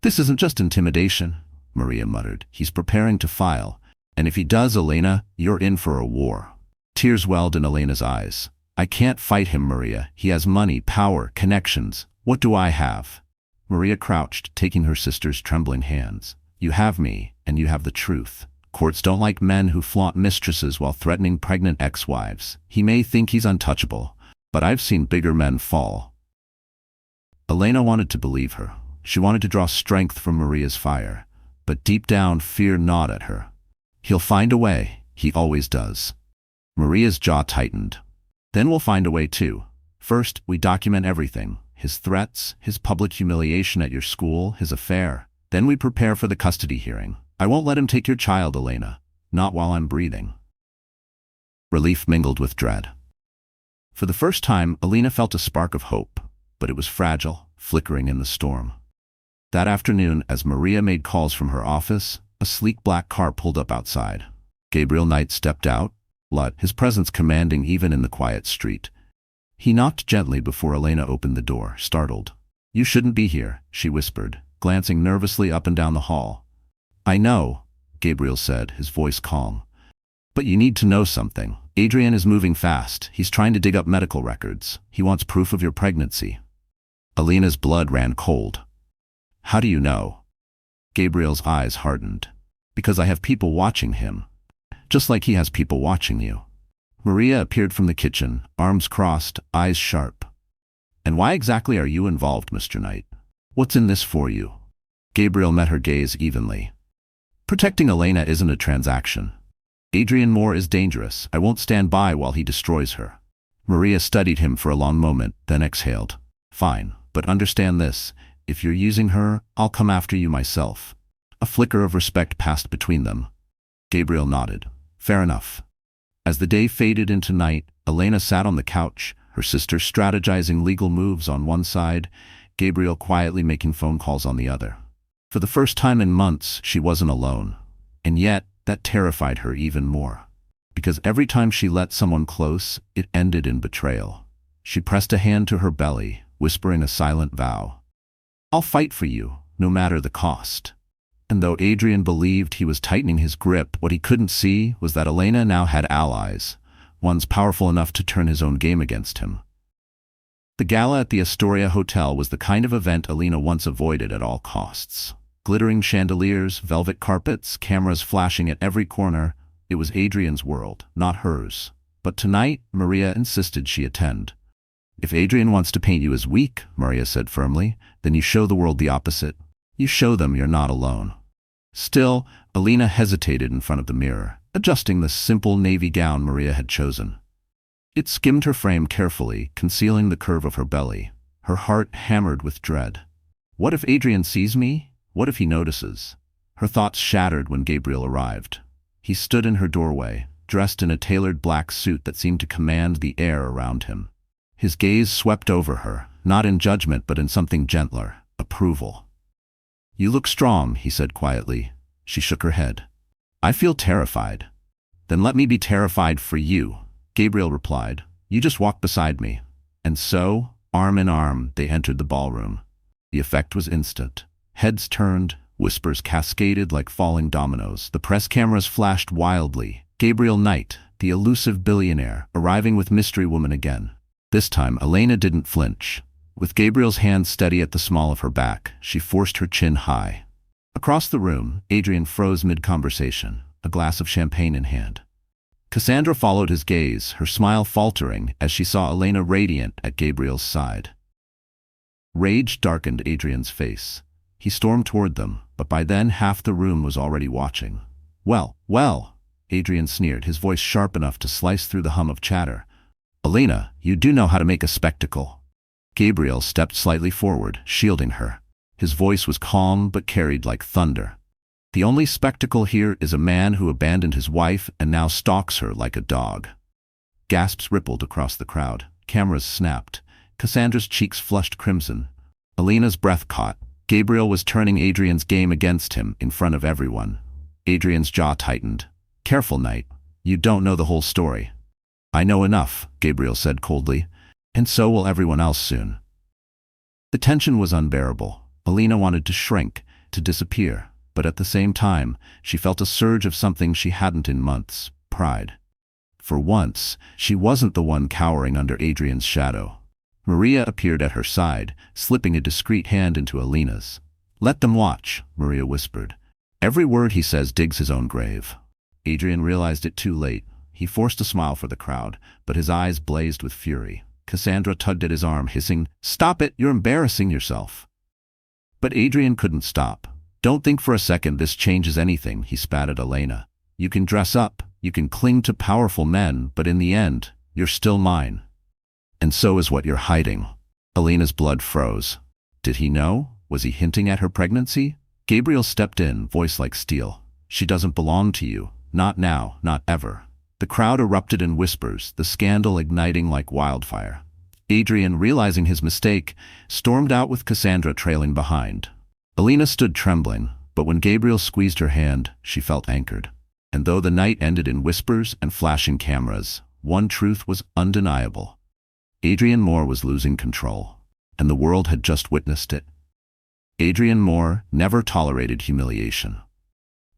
This isn't just intimidation, Maria muttered. He's preparing to file. And if he does, Elena, you're in for a war. Tears welled in Elena's eyes. I can't fight him, Maria. He has money, power, connections. What do I have? Maria crouched, taking her sister's trembling hands. You have me, and you have the truth. Courts don't like men who flaunt mistresses while threatening pregnant ex-wives. He may think he's untouchable, but I've seen bigger men fall. Elena wanted to believe her. She wanted to draw strength from Maria's fire, but deep down fear gnawed at her. He'll find a way. He always does. Maria's jaw tightened. Then we'll find a way too. First, we document everything. His threats, his public humiliation at your school, his affair. Then we prepare for the custody hearing. I won't let him take your child, Elena. Not while I'm breathing. Relief mingled with dread. For the first time, Elena felt a spark of hope, but it was fragile, flickering in the storm. That afternoon, as Maria made calls from her office, a sleek black car pulled up outside. Gabriel Knight stepped out, his presence commanding even in the quiet street. He knocked gently before Elena opened the door, startled. You shouldn't be here, she whispered, glancing nervously up and down the hall. I know, Gabriel said, his voice calm. But you need to know something. Adrian is moving fast. He's trying to dig up medical records. He wants proof of your pregnancy. Elena's blood ran cold. How do you know? Gabriel's eyes hardened. Because I have people watching him. Just like he has people watching you. Maria appeared from the kitchen, arms crossed, eyes sharp. And why exactly are you involved, Mr. Knight? What's in this for you? Gabriel met her gaze evenly. Protecting Elena isn't a transaction. Adrian Moore is dangerous. I won't stand by while he destroys her. Maria studied him for a long moment, then exhaled. Fine, but understand this. If you're using her, I'll come after you myself. A flicker of respect passed between them. Gabriel nodded. Fair enough. As the day faded into night, Elena sat on the couch, her sister strategizing legal moves on one side, Gabriel quietly making phone calls on the other. For the first time in months, she wasn't alone. And yet, that terrified her even more. Because every time she let someone close, it ended in betrayal. She pressed a hand to her belly, whispering a silent vow. I'll fight for you, no matter the cost. And though Adrian believed he was tightening his grip, what he couldn't see was that Elena now had allies, ones powerful enough to turn his own game against him. The gala at the Astoria Hotel was the kind of event Elena once avoided at all costs. Glittering chandeliers, velvet carpets, cameras flashing at every corner. It was Adrian's world, not hers. But tonight, Maria insisted she attend. If Adrian wants to paint you as weak, Maria said firmly, then you show the world the opposite. You show them you're not alone. Still, Elena hesitated in front of the mirror, adjusting the simple navy gown Maria had chosen. It skimmed her frame carefully, concealing the curve of her belly. Her heart hammered with dread. What if Adrian sees me? What if he notices? Her thoughts shattered when Gabriel arrived. He stood in her doorway, dressed in a tailored black suit that seemed to command the air around him. His gaze swept over her, not in judgment but in something gentler, approval. "You look strong," he said quietly. She shook her head. "I feel terrified." "Then let me be terrified for you," Gabriel replied. "You just walk beside me." And so, arm in arm, they entered the ballroom. The effect was instant. Heads turned, whispers cascaded like falling dominoes. The press cameras flashed wildly. Gabriel Knight, the elusive billionaire, arriving with Mystery Woman again. This time, Elena didn't flinch. With Gabriel's hand steady at the small of her back, she forced her chin high. Across the room, Adrian froze mid-conversation, a glass of champagne in hand. Cassandra followed his gaze, her smile faltering as she saw Elena radiant at Gabriel's side. Rage darkened Adrian's face. He stormed toward them, but by then half the room was already watching. Well, Adrian sneered, his voice sharp enough to slice through the hum of chatter. "Elena, you do know how to make a spectacle." Gabriel stepped slightly forward, shielding her. His voice was calm but carried like thunder. "The only spectacle here is a man who abandoned his wife and now stalks her like a dog." Gasps rippled across the crowd. Cameras snapped. Cassandra's cheeks flushed crimson. Elena's breath caught. Gabriel was turning Adrian's game against him in front of everyone. Adrian's jaw tightened. "Careful, Knight. You don't know the whole story." "I know enough," Gabriel said coldly, "and so will everyone else soon." The tension was unbearable. Elena wanted to shrink, to disappear, but at the same time, she felt a surge of something she hadn't in months: pride. For once, she wasn't the one cowering under Adrian's shadow. Maria appeared at her side, slipping a discreet hand into Elena's. "Let them watch," Maria whispered. "Every word he says digs his own grave." Adrian realized it too late. He forced a smile for the crowd, but his eyes blazed with fury. Cassandra tugged at his arm, hissing, "Stop it, you're embarrassing yourself." But Adrian couldn't stop. "Don't think for a second this changes anything," he spat at Elena. "You can dress up, you can cling to powerful men, but in the end, you're still mine. And so is what you're hiding." Elena's blood froze. Did he know? Was he hinting at her pregnancy? Gabriel stepped in, voice like steel. "She doesn't belong to you. Not now, not ever." The crowd erupted in whispers, the scandal igniting like wildfire. Adrian, realizing his mistake, stormed out with Cassandra trailing behind. Elena stood trembling, but when Gabriel squeezed her hand, she felt anchored. And though the night ended in whispers and flashing cameras, one truth was undeniable. Adrian Moore was losing control, and the world had just witnessed it. Adrian Moore never tolerated humiliation.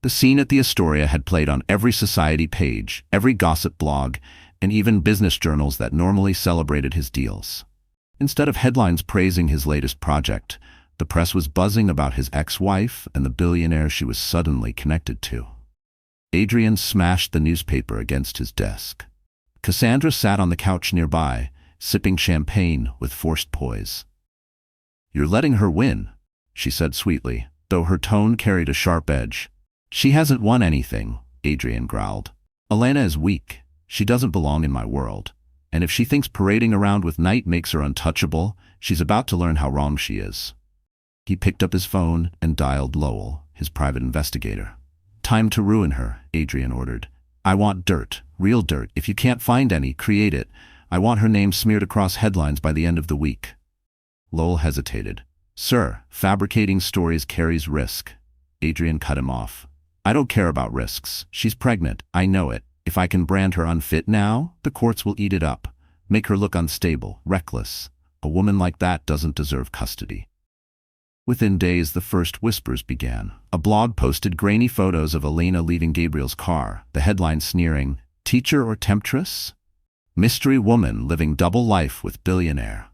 The scene at the Astoria had played on every society page, every gossip blog, and even business journals that normally celebrated his deals. Instead of headlines praising his latest project, the press was buzzing about his ex-wife and the billionaire she was suddenly connected to. Adrian smashed the newspaper against his desk. Cassandra sat on the couch nearby, sipping champagne with forced poise. "You're letting her win," she said sweetly, though her tone carried a sharp edge. "She hasn't won anything," Adrian growled. "Elena is weak. She doesn't belong in my world. And if she thinks parading around with Knight makes her untouchable, she's about to learn how wrong she is." He picked up his phone and dialed Lowell, his private investigator. "Time to ruin her," Adrian ordered. "I want dirt, real dirt. If you can't find any, create it. I want her name smeared across headlines by the end of the week." Lowell hesitated. "Sir, fabricating stories carries risk." Adrian cut him off. "I don't care about risks. She's pregnant. I know it. If I can brand her unfit now, the courts will eat it up. Make her look unstable, reckless. A woman like that doesn't deserve custody." Within days, the first whispers began. A blog posted grainy photos of Elena leaving Gabriel's car, the headline sneering, "Teacher or temptress? Mystery woman living double life with billionaire."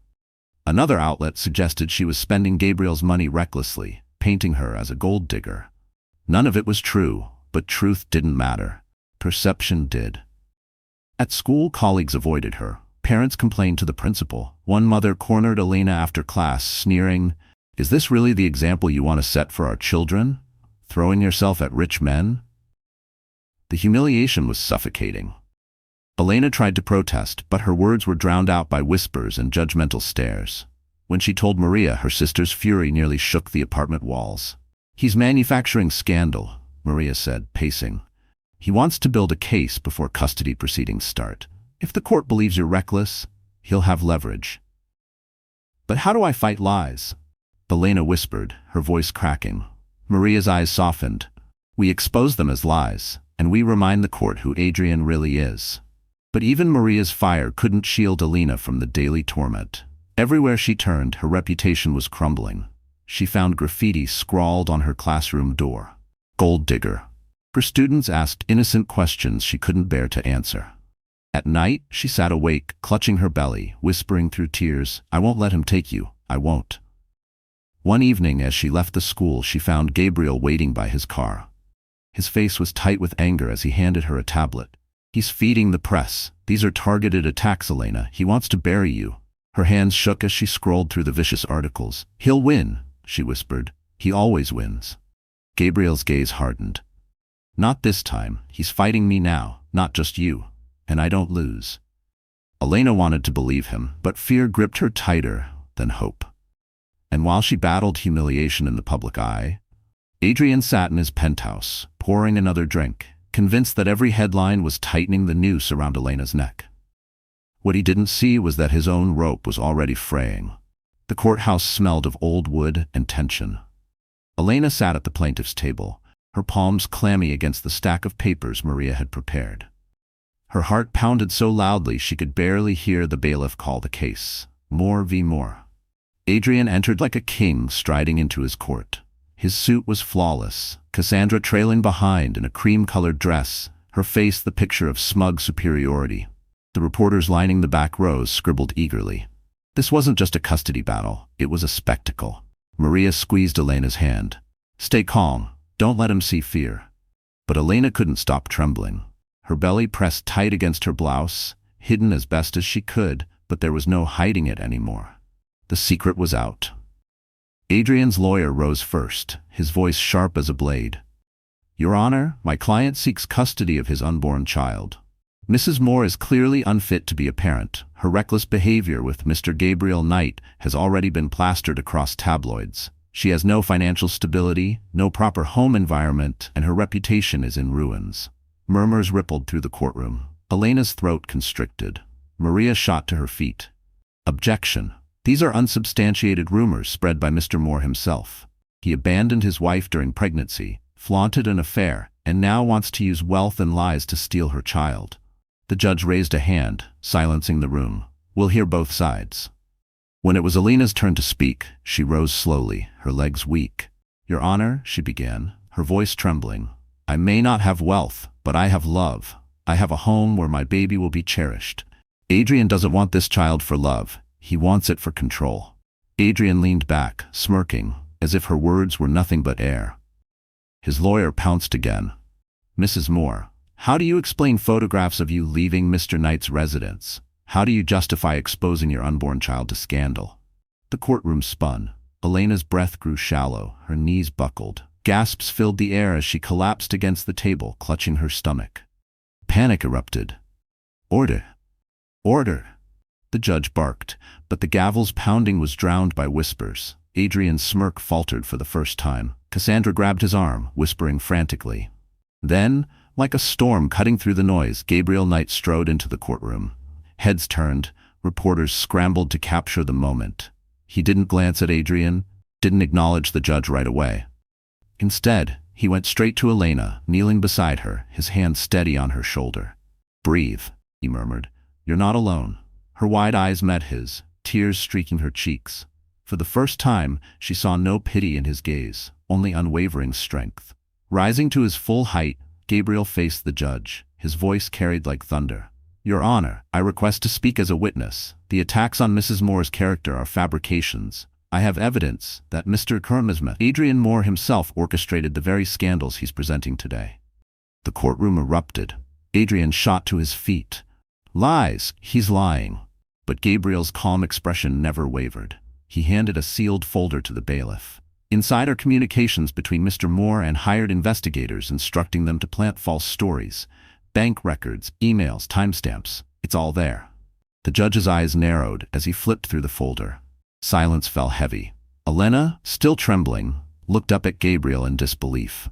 Another outlet suggested she was spending Gabriel's money recklessly, painting her as a gold digger. None of it was true, but truth didn't matter. Perception did. At school, colleagues avoided her. Parents complained to the principal. One mother cornered Elena after class, sneering, "Is this really the example you want to set for our children? Throwing yourself at rich men?" The humiliation was suffocating. Elena tried to protest, but her words were drowned out by whispers and judgmental stares. When she told Maria, her sister's fury nearly shook the apartment walls. "He's manufacturing scandal," Maria said, pacing. "He wants to build a case before custody proceedings start. If the court believes you're reckless, he'll have leverage." But how do I fight lies? Elena whispered, her voice cracking. Maria's eyes softened. We expose them as lies, and we remind the court who Adrian really is. But even Maria's fire couldn't shield Elena from the daily torment. Everywhere she turned, her reputation was crumbling. She found graffiti scrawled on her classroom door. Gold digger. Her students asked innocent questions she couldn't bear to answer. At night, she sat awake, clutching her belly, whispering through tears, I won't let him take you, I won't. One evening, as she left the school, she found Gabriel waiting by his car. His face was tight with anger as he handed her a tablet. He's feeding the press. These are targeted attacks, Elena. He wants to bury you. Her hands shook as she scrolled through the vicious articles. He'll win, she whispered. He always wins. Gabriel's gaze hardened. Not this time. He's fighting me now, not just you. And I don't lose. Elena wanted to believe him, but fear gripped her tighter than hope. And while she battled humiliation in the public eye, Adrian sat in his penthouse, pouring another drink, convinced that every headline was tightening the noose around Elena's neck. What he didn't see was that his own rope was already fraying. The courthouse smelled of old wood and tension. Elena sat at the plaintiff's table, her palms clammy against the stack of papers Maria had prepared. Her heart pounded so loudly she could barely hear the bailiff call the case. Moore v. Moore. Adrian entered like a king striding into his court. His suit was flawless, Cassandra trailing behind in a cream-colored dress, her face the picture of smug superiority. The reporters lining the back rows scribbled eagerly. This wasn't just a custody battle, it was a spectacle. Maria squeezed Elena's hand. Stay calm, don't let him see fear. But Elena couldn't stop trembling. Her belly pressed tight against her blouse, hidden as best as she could, but there was no hiding it anymore. The secret was out. Adrian's lawyer rose first, his voice sharp as a blade. Your Honor, my client seeks custody of his unborn child. Mrs. Moore is clearly unfit to be a parent. Her reckless behavior with Mr. Gabriel Knight has already been plastered across tabloids. She has no financial stability, no proper home environment, and her reputation is in ruins. Murmurs rippled through the courtroom. Elena's throat constricted. Maria shot to her feet. Objection. These are unsubstantiated rumors spread by Mr. Moore himself. He abandoned his wife during pregnancy, flaunted an affair, and now wants to use wealth and lies to steal her child. The judge raised a hand, silencing the room. We'll hear both sides. When it was Elena's turn to speak, she rose slowly, her legs weak. Your Honor, she began, her voice trembling. I may not have wealth, but I have love. I have a home where my baby will be cherished. Adrian doesn't want this child for love. He wants it for control. Adrian leaned back, smirking, as if her words were nothing but air. His lawyer pounced again. Mrs. Moore, how do you explain photographs of you leaving Mr. Knight's residence? How do you justify exposing your unborn child to scandal? The courtroom spun. Elena's breath grew shallow, her knees buckled. Gasps filled the air as she collapsed against the table, clutching her stomach. Panic erupted. Order! Order! The judge barked, but the gavel's pounding was drowned by whispers. Adrian's smirk faltered for the first time. Cassandra grabbed his arm, whispering frantically. Then, like a storm cutting through the noise, Gabriel Knight strode into the courtroom. Heads turned, reporters scrambled to capture the moment. He didn't glance at Adrian, didn't acknowledge the judge right away. Instead, he went straight to Elena, kneeling beside her, his hand steady on her shoulder. Breathe, he murmured. You're not alone. Her wide eyes met his, tears streaking her cheeks. For the first time, she saw no pity in his gaze, only unwavering strength. Rising to his full height, Gabriel faced the judge. His voice carried like thunder. Your Honor, I request to speak as a witness. The attacks on Mrs. Moore's character are fabrications. I have evidence that Mr. Kermismet, Adrian Moore himself, orchestrated the very scandals he's presenting today. The courtroom erupted. Adrian shot to his feet. Lies, he's lying. But Gabriel's calm expression never wavered. He handed a sealed folder to the bailiff. Inside are communications between Mr. Moore and hired investigators instructing them to plant false stories. Bank records, emails, timestamps. It's all there. The judge's eyes narrowed as he flipped through the folder. Silence fell heavy. Elena, still trembling, looked up at Gabriel in disbelief.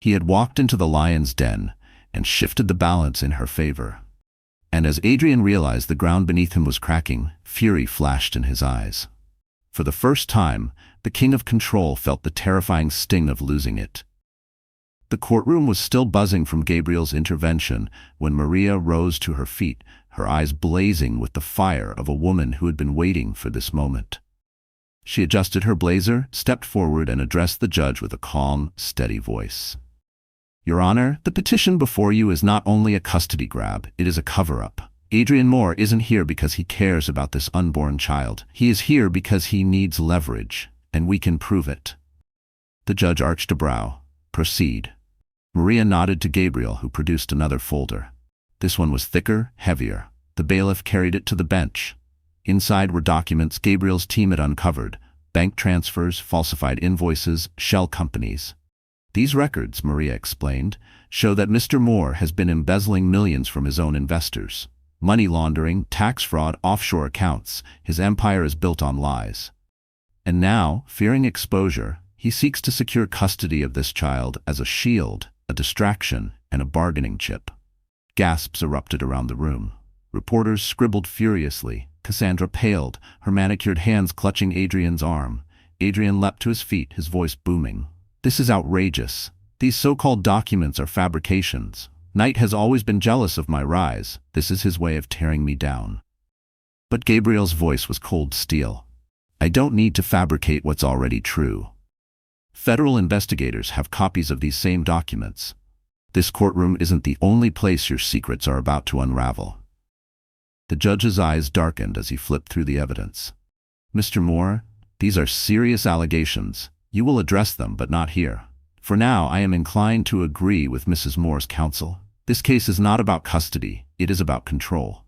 He had walked into the lion's den and shifted the balance in her favor. And as Adrian realized the ground beneath him was cracking, fury flashed in his eyes. For the first time, the king of control felt the terrifying sting of losing it. The courtroom was still buzzing from Gabriel's intervention when Maria rose to her feet, her eyes blazing with the fire of a woman who had been waiting for this moment. She adjusted her blazer, stepped forward, and addressed the judge with a calm, steady voice. "Your Honor, the petition before you is not only a custody grab, it is a cover-up. Adrian Moore isn't here because he cares about this unborn child. He is here because he needs leverage, and we can prove it." The judge arched a brow. "Proceed." Maria nodded to Gabriel, who produced another folder. This one was thicker, heavier. The bailiff carried it to the bench. Inside were documents Gabriel's team had uncovered: bank transfers, falsified invoices, shell companies. "These records," Maria explained, "show that Mr. Moore has been embezzling millions from his own investors. Money laundering, tax fraud, offshore accounts. His empire is built on lies. And now, fearing exposure, he seeks to secure custody of this child as a shield, a distraction, and a bargaining chip." Gasps erupted around the room. Reporters scribbled furiously. Cassandra paled, her manicured hands clutching Adrian's arm. Adrian leapt to his feet, his voice booming. "This is outrageous. These so-called documents are fabrications. Knight has always been jealous of my rise. This is his way of tearing me down." But Gabriel's voice was cold steel. "I don't need to fabricate what's already true. Federal investigators have copies of these same documents. This courtroom isn't the only place your secrets are about to unravel." The judge's eyes darkened as he flipped through the evidence. "Mr. Moore, these are serious allegations. You will address them, but not here. For now, I am inclined to agree with Mrs. Moore's counsel. This case is not about custody, it is about control."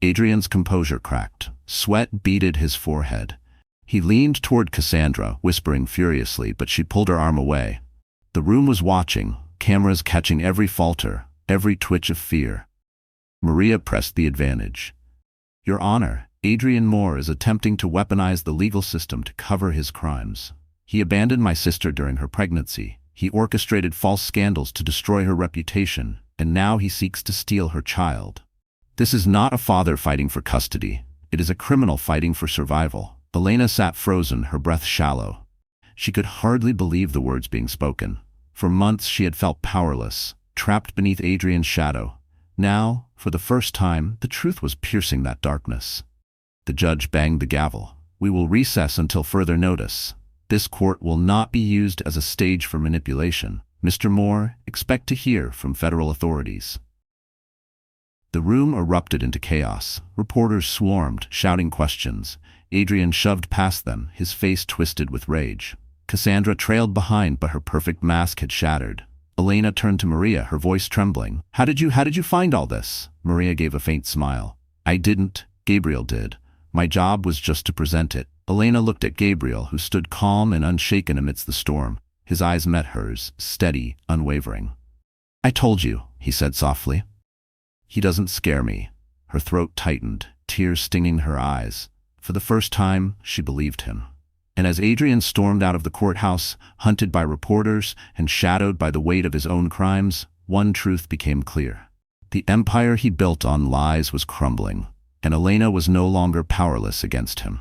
Adrian's composure cracked. Sweat beaded his forehead. He leaned toward Cassandra, whispering furiously, but she pulled her arm away. The room was watching, cameras catching every falter, every twitch of fear. Maria pressed the advantage. "Your Honor, Adrian Moore is attempting to weaponize the legal system to cover his crimes. He abandoned my sister during her pregnancy. He orchestrated false scandals to destroy her reputation, and now he seeks to steal her child. This is not a father fighting for custody. It is a criminal fighting for survival." Elena sat frozen, her breath shallow. She could hardly believe the words being spoken. For months she had felt powerless, trapped beneath Adrian's shadow. Now, for the first time, the truth was piercing that darkness. The judge banged the gavel. "We will recess until further notice. This court will not be used as a stage for manipulation. Mr. Moore, expect to hear from federal authorities." The room erupted into chaos. Reporters swarmed, shouting questions. Adrian shoved past them, his face twisted with rage. Cassandra trailed behind, but her perfect mask had shattered. Elena turned to Maria, her voice trembling. How did you find all this?" Maria gave a faint smile. "I didn't. Gabriel did. My job was just to present it." Elena looked at Gabriel, who stood calm and unshaken amidst the storm. His eyes met hers, steady, unwavering. "I told you," he said softly. "He doesn't scare me." Her throat tightened, tears stinging her eyes. For the first time, she believed him. And as Adrian stormed out of the courthouse, hunted by reporters and shadowed by the weight of his own crimes, one truth became clear. The empire he built on lies was crumbling, and Elena was no longer powerless against him.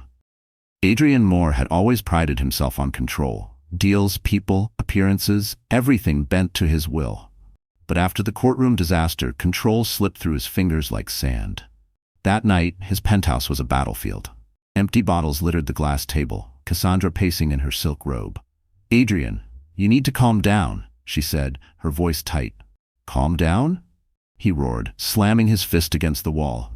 Adrian Moore had always prided himself on control. Deals, people, appearances, everything bent to his will. But after the courtroom disaster, control slipped through his fingers like sand. That night, his penthouse was a battlefield. Empty bottles littered the glass table, Cassandra pacing in her silk robe. "Adrian, you need to calm down," she said, her voice tight. "Calm down?" he roared, slamming his fist against the wall.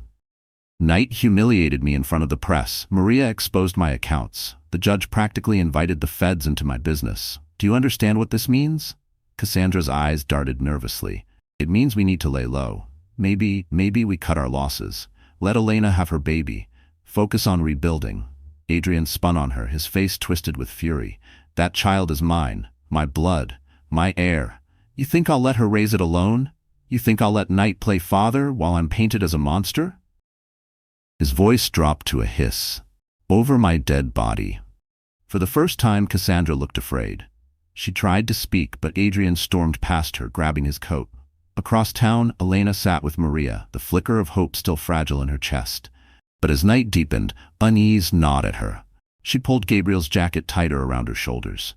"Knight humiliated me in front of the press. Maria exposed my accounts. The judge practically invited the feds into my business. Do you understand what this means?" Cassandra's eyes darted nervously. "It means we need to lay low. Maybe we cut our losses. Let Elena have her baby. Focus on rebuilding." Adrian spun on her, his face twisted with fury. "That child is mine, my blood, my heir. You think I'll let her raise it alone? You think I'll let Knight play father while I'm painted as a monster?" His voice dropped to a hiss. "Over my dead body." For the first time, Cassandra looked afraid. She tried to speak, but Adrian stormed past her, grabbing his coat. Across town, Elena sat with Maria, the flicker of hope still fragile in her chest. But as night deepened, unease gnawed at her. She pulled Gabriel's jacket tighter around her shoulders.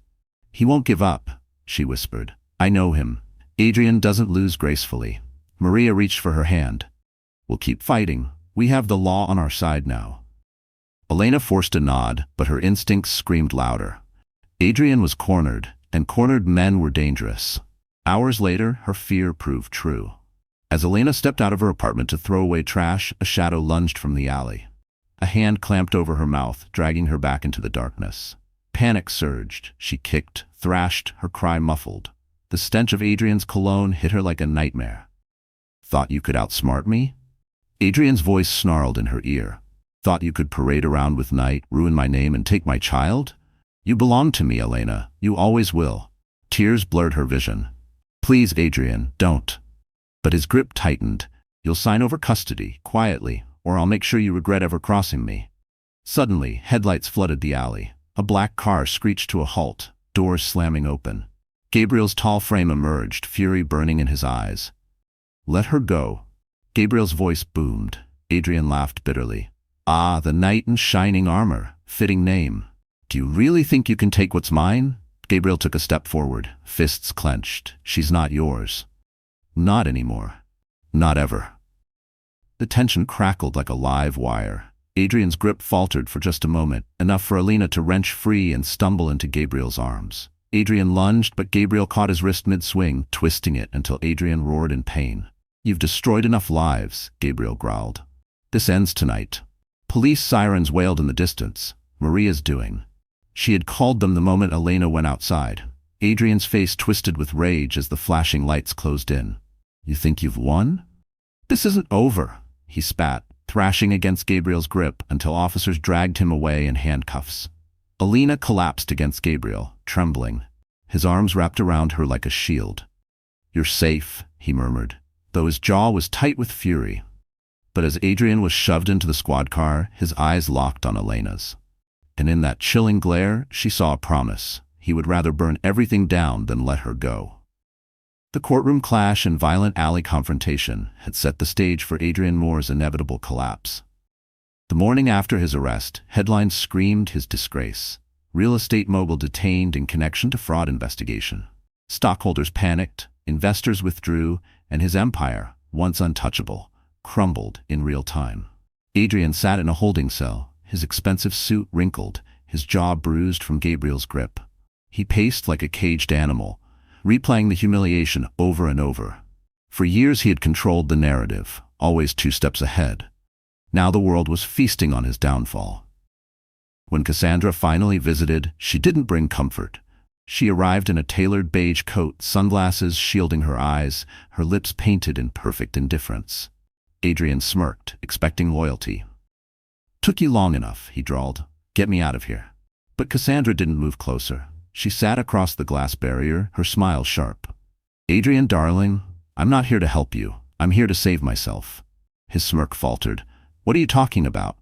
"He won't give up," she whispered. "I know him. Adrian doesn't lose gracefully." Maria reached for her hand. "We'll keep fighting. We have the law on our side now." Elena forced a nod, but her instincts screamed louder. Adrian was cornered, and cornered men were dangerous. Hours later, her fear proved true. As Elena stepped out of her apartment to throw away trash, a shadow lunged from the alley. A hand clamped over her mouth, dragging her back into the darkness. Panic surged. She kicked, thrashed, her cry muffled. The stench of Adrian's cologne hit her like a nightmare. "Thought you could outsmart me?" Adrian's voice snarled in her ear. "Thought you could parade around with night, ruin my name, and take my child? You belong to me, Elena. You always will." Tears blurred her vision. "Please, Adrian, don't." But his grip tightened. "You'll sign over custody, quietly, or I'll make sure you regret ever crossing me." Suddenly, headlights flooded the alley. A black car screeched to a halt, doors slamming open. Gabriel's tall frame emerged, fury burning in his eyes. "Let her go." Gabriel's voice boomed. Adrian laughed bitterly. "Ah, the knight in shining armor. Fitting name. Do you really think you can take what's mine?" Gabriel took a step forward, fists clenched. "She's not yours. Not anymore. Not ever." The tension crackled like a live wire. Adrian's grip faltered for just a moment, enough for Elena to wrench free and stumble into Gabriel's arms. Adrian lunged, but Gabriel caught his wrist mid-swing, twisting it until Adrian roared in pain. "You've destroyed enough lives," Gabriel growled. "This ends tonight." Police sirens wailed in the distance. Maria's doing. She had called them the moment Elena went outside. Adrian's face twisted with rage as the flashing lights closed in. "You think you've won?" "This isn't over," he spat, thrashing against Gabriel's grip until officers dragged him away in handcuffs. Elena collapsed against Gabriel, trembling. His arms wrapped around her like a shield. "You're safe," he murmured, though his jaw was tight with fury. But as Adrian was shoved into the squad car, his eyes locked on Elena's. And in that chilling glare, she saw a promise. He would rather burn everything down than let her go. The courtroom clash and violent alley confrontation had set the stage for Adrian Moore's inevitable collapse. The morning after his arrest, headlines screamed his disgrace. Real estate mogul detained in connection to fraud investigation. Stockholders panicked, investors withdrew, and his empire, once untouchable, crumbled in real time. Adrian sat in a holding cell, his expensive suit wrinkled, his jaw bruised from Gabriel's grip. He paced like a caged animal, replaying the humiliation over and over. For years he had controlled the narrative, always 2 steps ahead. Now the world was feasting on his downfall. When Cassandra finally visited, she didn't bring comfort. She arrived in a tailored beige coat, sunglasses shielding her eyes, her lips painted in perfect indifference. Adrian smirked, expecting loyalty. "Took you long enough," he drawled. "Get me out of here." But Cassandra didn't move closer. She sat across the glass barrier, her smile sharp. "Adrian, darling, I'm not here to help you. I'm here to save myself." His smirk faltered. "What are you talking about?"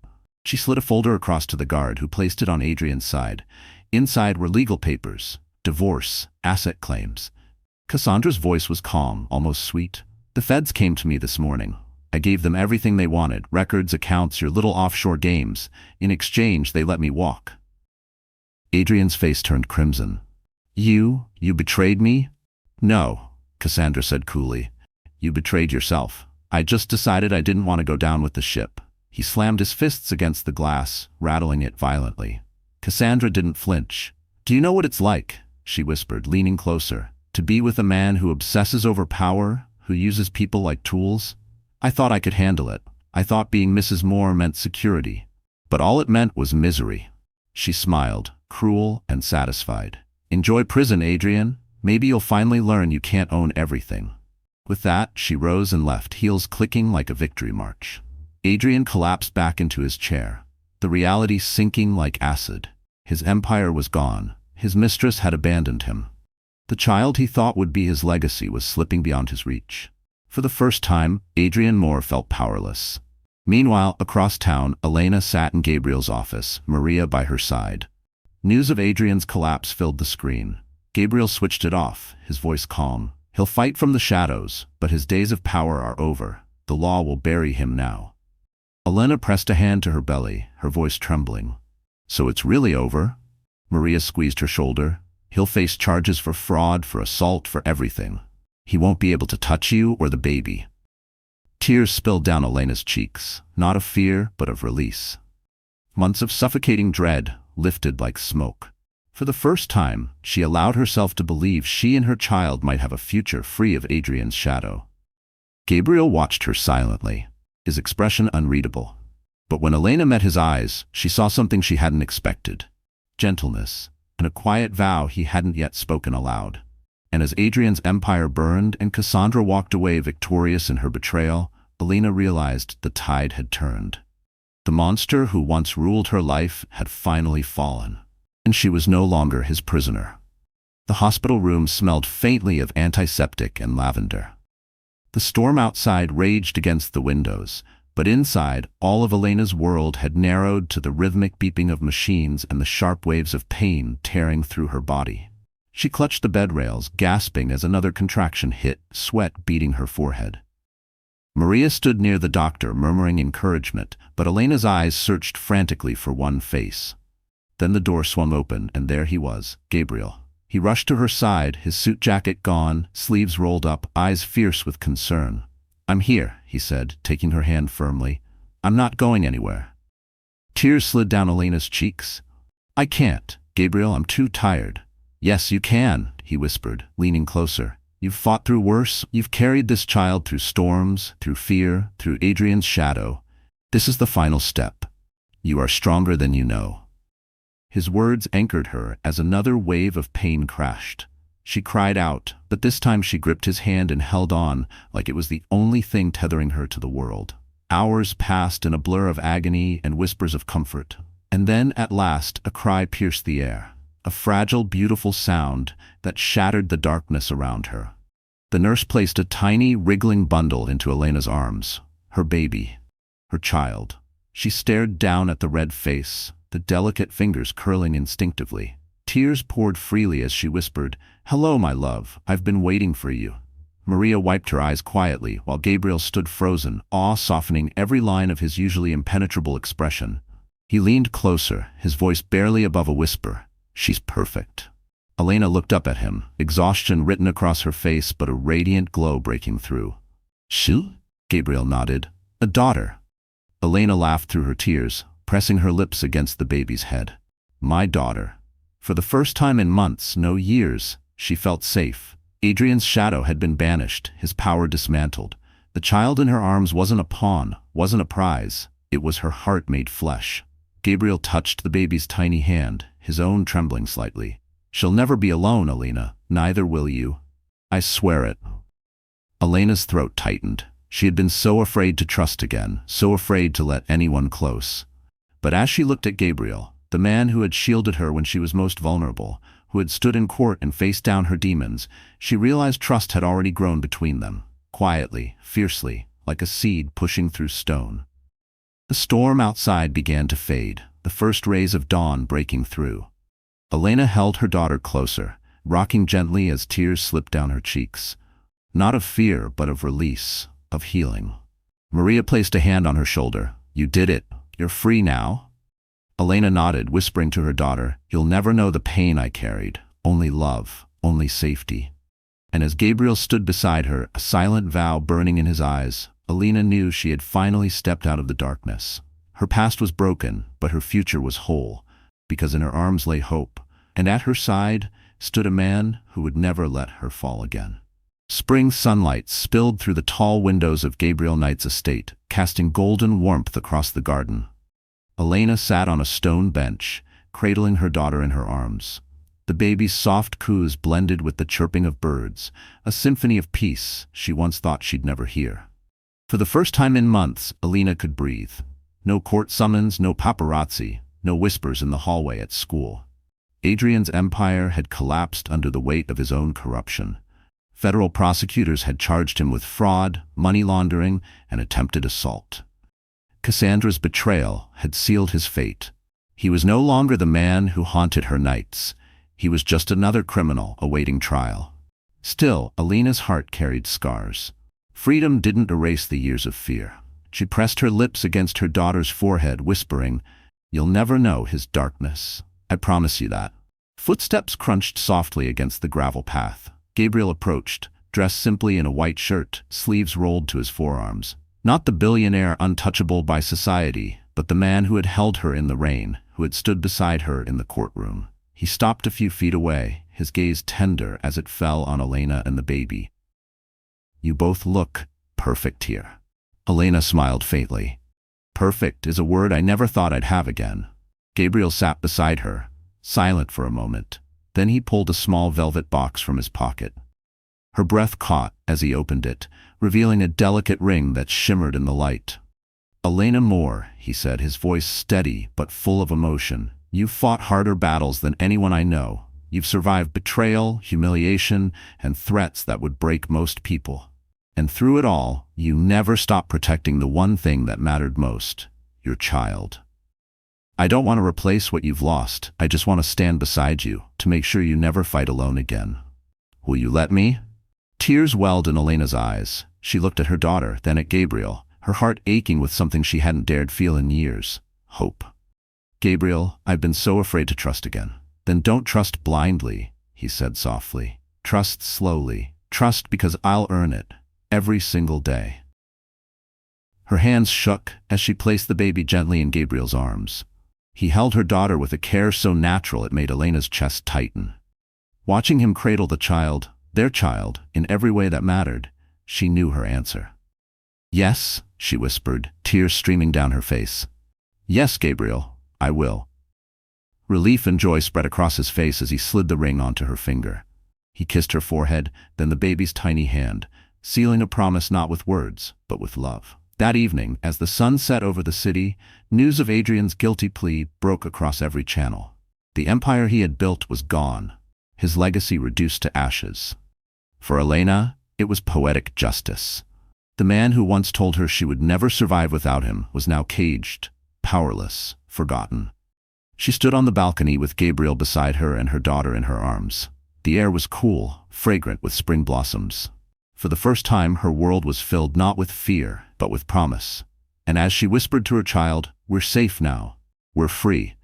She slid a folder across to the guard, who placed it on Adrian's side. Inside were legal papers, divorce, asset claims. Cassandra's voice was calm, almost sweet. "The feds came to me this morning. I gave them everything they wanted, records, accounts, your little offshore games. In exchange, they let me walk." Adrian's face turned crimson. You betrayed me?" "No," Cassandra said coolly. "You betrayed yourself. I just decided I didn't want to go down with the ship." He slammed his fists against the glass, rattling it violently. Cassandra didn't flinch. "Do you know what it's like?" she whispered, leaning closer. "To be with a man who obsesses over power, who uses people like tools? I thought I could handle it. I thought being Mrs. Moore meant security. But all it meant was misery." She smiled, cruel and satisfied. "Enjoy prison, Adrian. Maybe you'll finally learn you can't own everything." With that, she rose and left, heels clicking like a victory march. Adrian collapsed back into his chair, the reality sinking like acid. His empire was gone. His mistress had abandoned him. The child he thought would be his legacy was slipping beyond his reach. For the first time, Adrian Moore felt powerless. Meanwhile, across town, Elena sat in Gabriel's office, Maria by her side. News of Adrian's collapse filled the screen. Gabriel switched it off, his voice calm. "He'll fight from the shadows, but his days of power are over. The law will bury him now." Elena pressed a hand to her belly, her voice trembling. So it's really over? Maria squeezed her shoulder. He'll face charges for fraud, for assault, for everything. He won't be able to touch you or the baby. Tears spilled down Elena's cheeks, not of fear, but of release. Months of suffocating dread lifted like smoke. For the first time, she allowed herself to believe she and her child might have a future free of Adrian's shadow. Gabriel watched her silently, his expression unreadable. But when Elena met his eyes, she saw something she hadn't expected. Gentleness, and a quiet vow he hadn't yet spoken aloud. And as Adrian's empire burned and Cassandra walked away victorious in her betrayal, Elena realized the tide had turned. The monster who once ruled her life had finally fallen, and she was no longer his prisoner. The hospital room smelled faintly of antiseptic and lavender. The storm outside raged against the windows, but inside, all of Elena's world had narrowed to the rhythmic beeping of machines and the sharp waves of pain tearing through her body. She clutched the bed rails, gasping as another contraction hit, sweat beading her forehead. Maria stood near the doctor, murmuring encouragement, but Elena's eyes searched frantically for one face. Then the door swung open, and there he was, Gabriel. He rushed to her side, his suit jacket gone, sleeves rolled up, eyes fierce with concern. "I'm here," he said, taking her hand firmly. "I'm not going anywhere." Tears slid down Elena's cheeks. "I can't, Gabriel, I'm too tired." "Yes, you can," he whispered, leaning closer. "You've fought through worse. You've carried this child through storms, through fear, through Adrian's shadow. This is the final step. You are stronger than you know." His words anchored her as another wave of pain crashed. She cried out, but this time she gripped his hand and held on like it was the only thing tethering her to the world. Hours passed in a blur of agony and whispers of comfort. And then, at last, a cry pierced the air. A fragile, beautiful sound that shattered the darkness around her. The nurse placed a tiny, wriggling bundle into Elena's arms. Her baby. Her child. She stared down at the red face, the delicate fingers curling instinctively. Tears poured freely as she whispered, "Hello, my love, I've been waiting for you." Maria wiped her eyes quietly, while Gabriel stood frozen, awe softening every line of his usually impenetrable expression. He leaned closer, his voice barely above a whisper. "She's perfect." Elena looked up at him, exhaustion written across her face but a radiant glow breaking through. "She?" Gabriel nodded. "A daughter." Elena laughed through her tears, pressing her lips against the baby's head. "My daughter." For the first time in months, no years, she felt safe. Adrian's shadow had been banished, his power dismantled. The child in her arms wasn't a pawn, wasn't a prize. It was her heart made flesh. Gabriel touched the baby's tiny hand, his own trembling slightly. "She'll never be alone, Elena. Neither will you. I swear it." Elena's throat tightened. She had been so afraid to trust again, so afraid to let anyone close. But as she looked at Gabriel, the man who had shielded her when she was most vulnerable, who had stood in court and faced down her demons, she realized trust had already grown between them, quietly, fiercely, like a seed pushing through stone. The storm outside began to fade, the first rays of dawn breaking through. Elena held her daughter closer, rocking gently as tears slipped down her cheeks. Not of fear, but of release, of healing. Maria placed a hand on her shoulder. "You did it. You're free now." Elena nodded, whispering to her daughter, "You'll never know the pain I carried. Only love, only safety." And as Gabriel stood beside her, a silent vow burning in his eyes, Elena knew she had finally stepped out of the darkness. Her past was broken, but her future was whole, because in her arms lay hope, and at her side stood a man who would never let her fall again. Spring sunlight spilled through the tall windows of Gabriel Knight's estate, casting golden warmth across the garden. Elena sat on a stone bench, cradling her daughter in her arms. The baby's soft coos blended with the chirping of birds, a symphony of peace she once thought she'd never hear. For the first time in months, Elena could breathe. No court summons, no paparazzi, no whispers in the hallway at school. Adrian's empire had collapsed under the weight of his own corruption. Federal prosecutors had charged him with fraud, money laundering, and attempted assault. Cassandra's betrayal had sealed his fate. He was no longer the man who haunted her nights. He was just another criminal awaiting trial. Still, Elena's heart carried scars. Freedom didn't erase the years of fear. She pressed her lips against her daughter's forehead, whispering, You'll never know his darkness. I promise you that. Footsteps crunched softly against the gravel path. Gabriel approached, dressed simply in a white shirt, sleeves rolled to his forearms. Not the billionaire untouchable by society, but the man who had held her in the rain, who had stood beside her in the courtroom. He stopped a few feet away, his gaze tender as it fell on Elena and the baby. You both look perfect here. Elena smiled faintly. Perfect is a word I never thought I'd have again. Gabriel sat beside her, silent for a moment. Then he pulled a small velvet box from his pocket. Her breath caught as he opened it, revealing a delicate ring that shimmered in the light. Elena Moore, he said, his voice steady but full of emotion. You've fought harder battles than anyone I know. You've survived betrayal, humiliation, and threats that would break most people. And through it all, you never stopped protecting the one thing that mattered most, your child. I don't want to replace what you've lost. I just want to stand beside you, to make sure you never fight alone again. Will you let me? Tears welled in Elena's eyes. She looked at her daughter, then at Gabriel, her heart aching with something she hadn't dared feel in years: hope. Gabriel, I've been so afraid to trust again. Then don't trust blindly, he said softly. Trust slowly. Trust because I'll earn it, every single day. Her hands shook as she placed the baby gently in Gabriel's arms. He held her daughter with a care so natural it made Elena's chest tighten. Watching him cradle the child, their child, in every way that mattered, she knew her answer. Yes, she whispered, tears streaming down her face. Yes, Gabriel, I will. Relief and joy spread across his face as he slid the ring onto her finger. He kissed her forehead, then the baby's tiny hand, sealing a promise not with words, but with love. That evening, as the sun set over the city, news of Adrian's guilty plea broke across every channel. The empire he had built was gone, his legacy reduced to ashes. For Elena, it was poetic justice. The man who once told her she would never survive without him was now caged, powerless, forgotten. She stood on the balcony with Gabriel beside her and her daughter in her arms. The air was cool, fragrant with spring blossoms. For the first time, her world was filled not with fear, but with promise. And as she whispered to her child, "We're safe now. We're free,"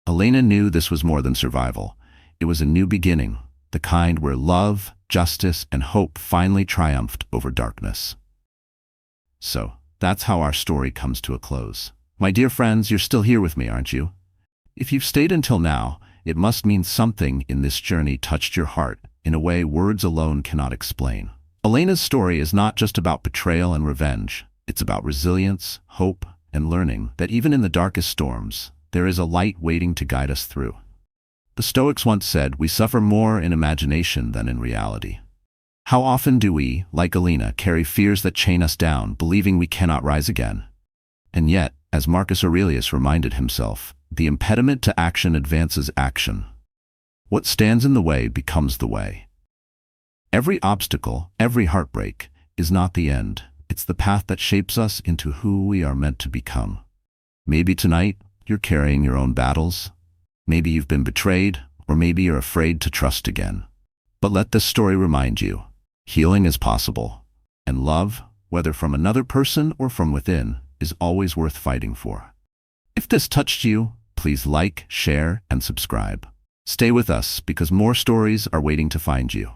Elena knew this was more than survival. It was a new beginning, the kind where love, justice, and hope finally triumphed over darkness. So, that's how our story comes to a close. My dear friends, you're still here with me, aren't you? If you've stayed until now, it must mean something in this journey touched your heart in a way words alone cannot explain. Elena's story is not just about betrayal and revenge. It's about resilience, hope, and learning that even in the darkest storms, there is a light waiting to guide us through. The Stoics once said, we suffer more in imagination than in reality. How often do we, like Elena, carry fears that chain us down, believing we cannot rise again? And yet, as Marcus Aurelius reminded himself, the impediment to action advances action. What stands in the way becomes the way. Every obstacle, every heartbreak, is not the end. It's the path that shapes us into who we are meant to become. Maybe tonight, you're carrying your own battles. Maybe you've been betrayed, or maybe you're afraid to trust again. But let this story remind you, healing is possible, and love, whether from another person or from within, is always worth fighting for. If this touched you, please like, share, and subscribe. Stay with us because more stories are waiting to find you.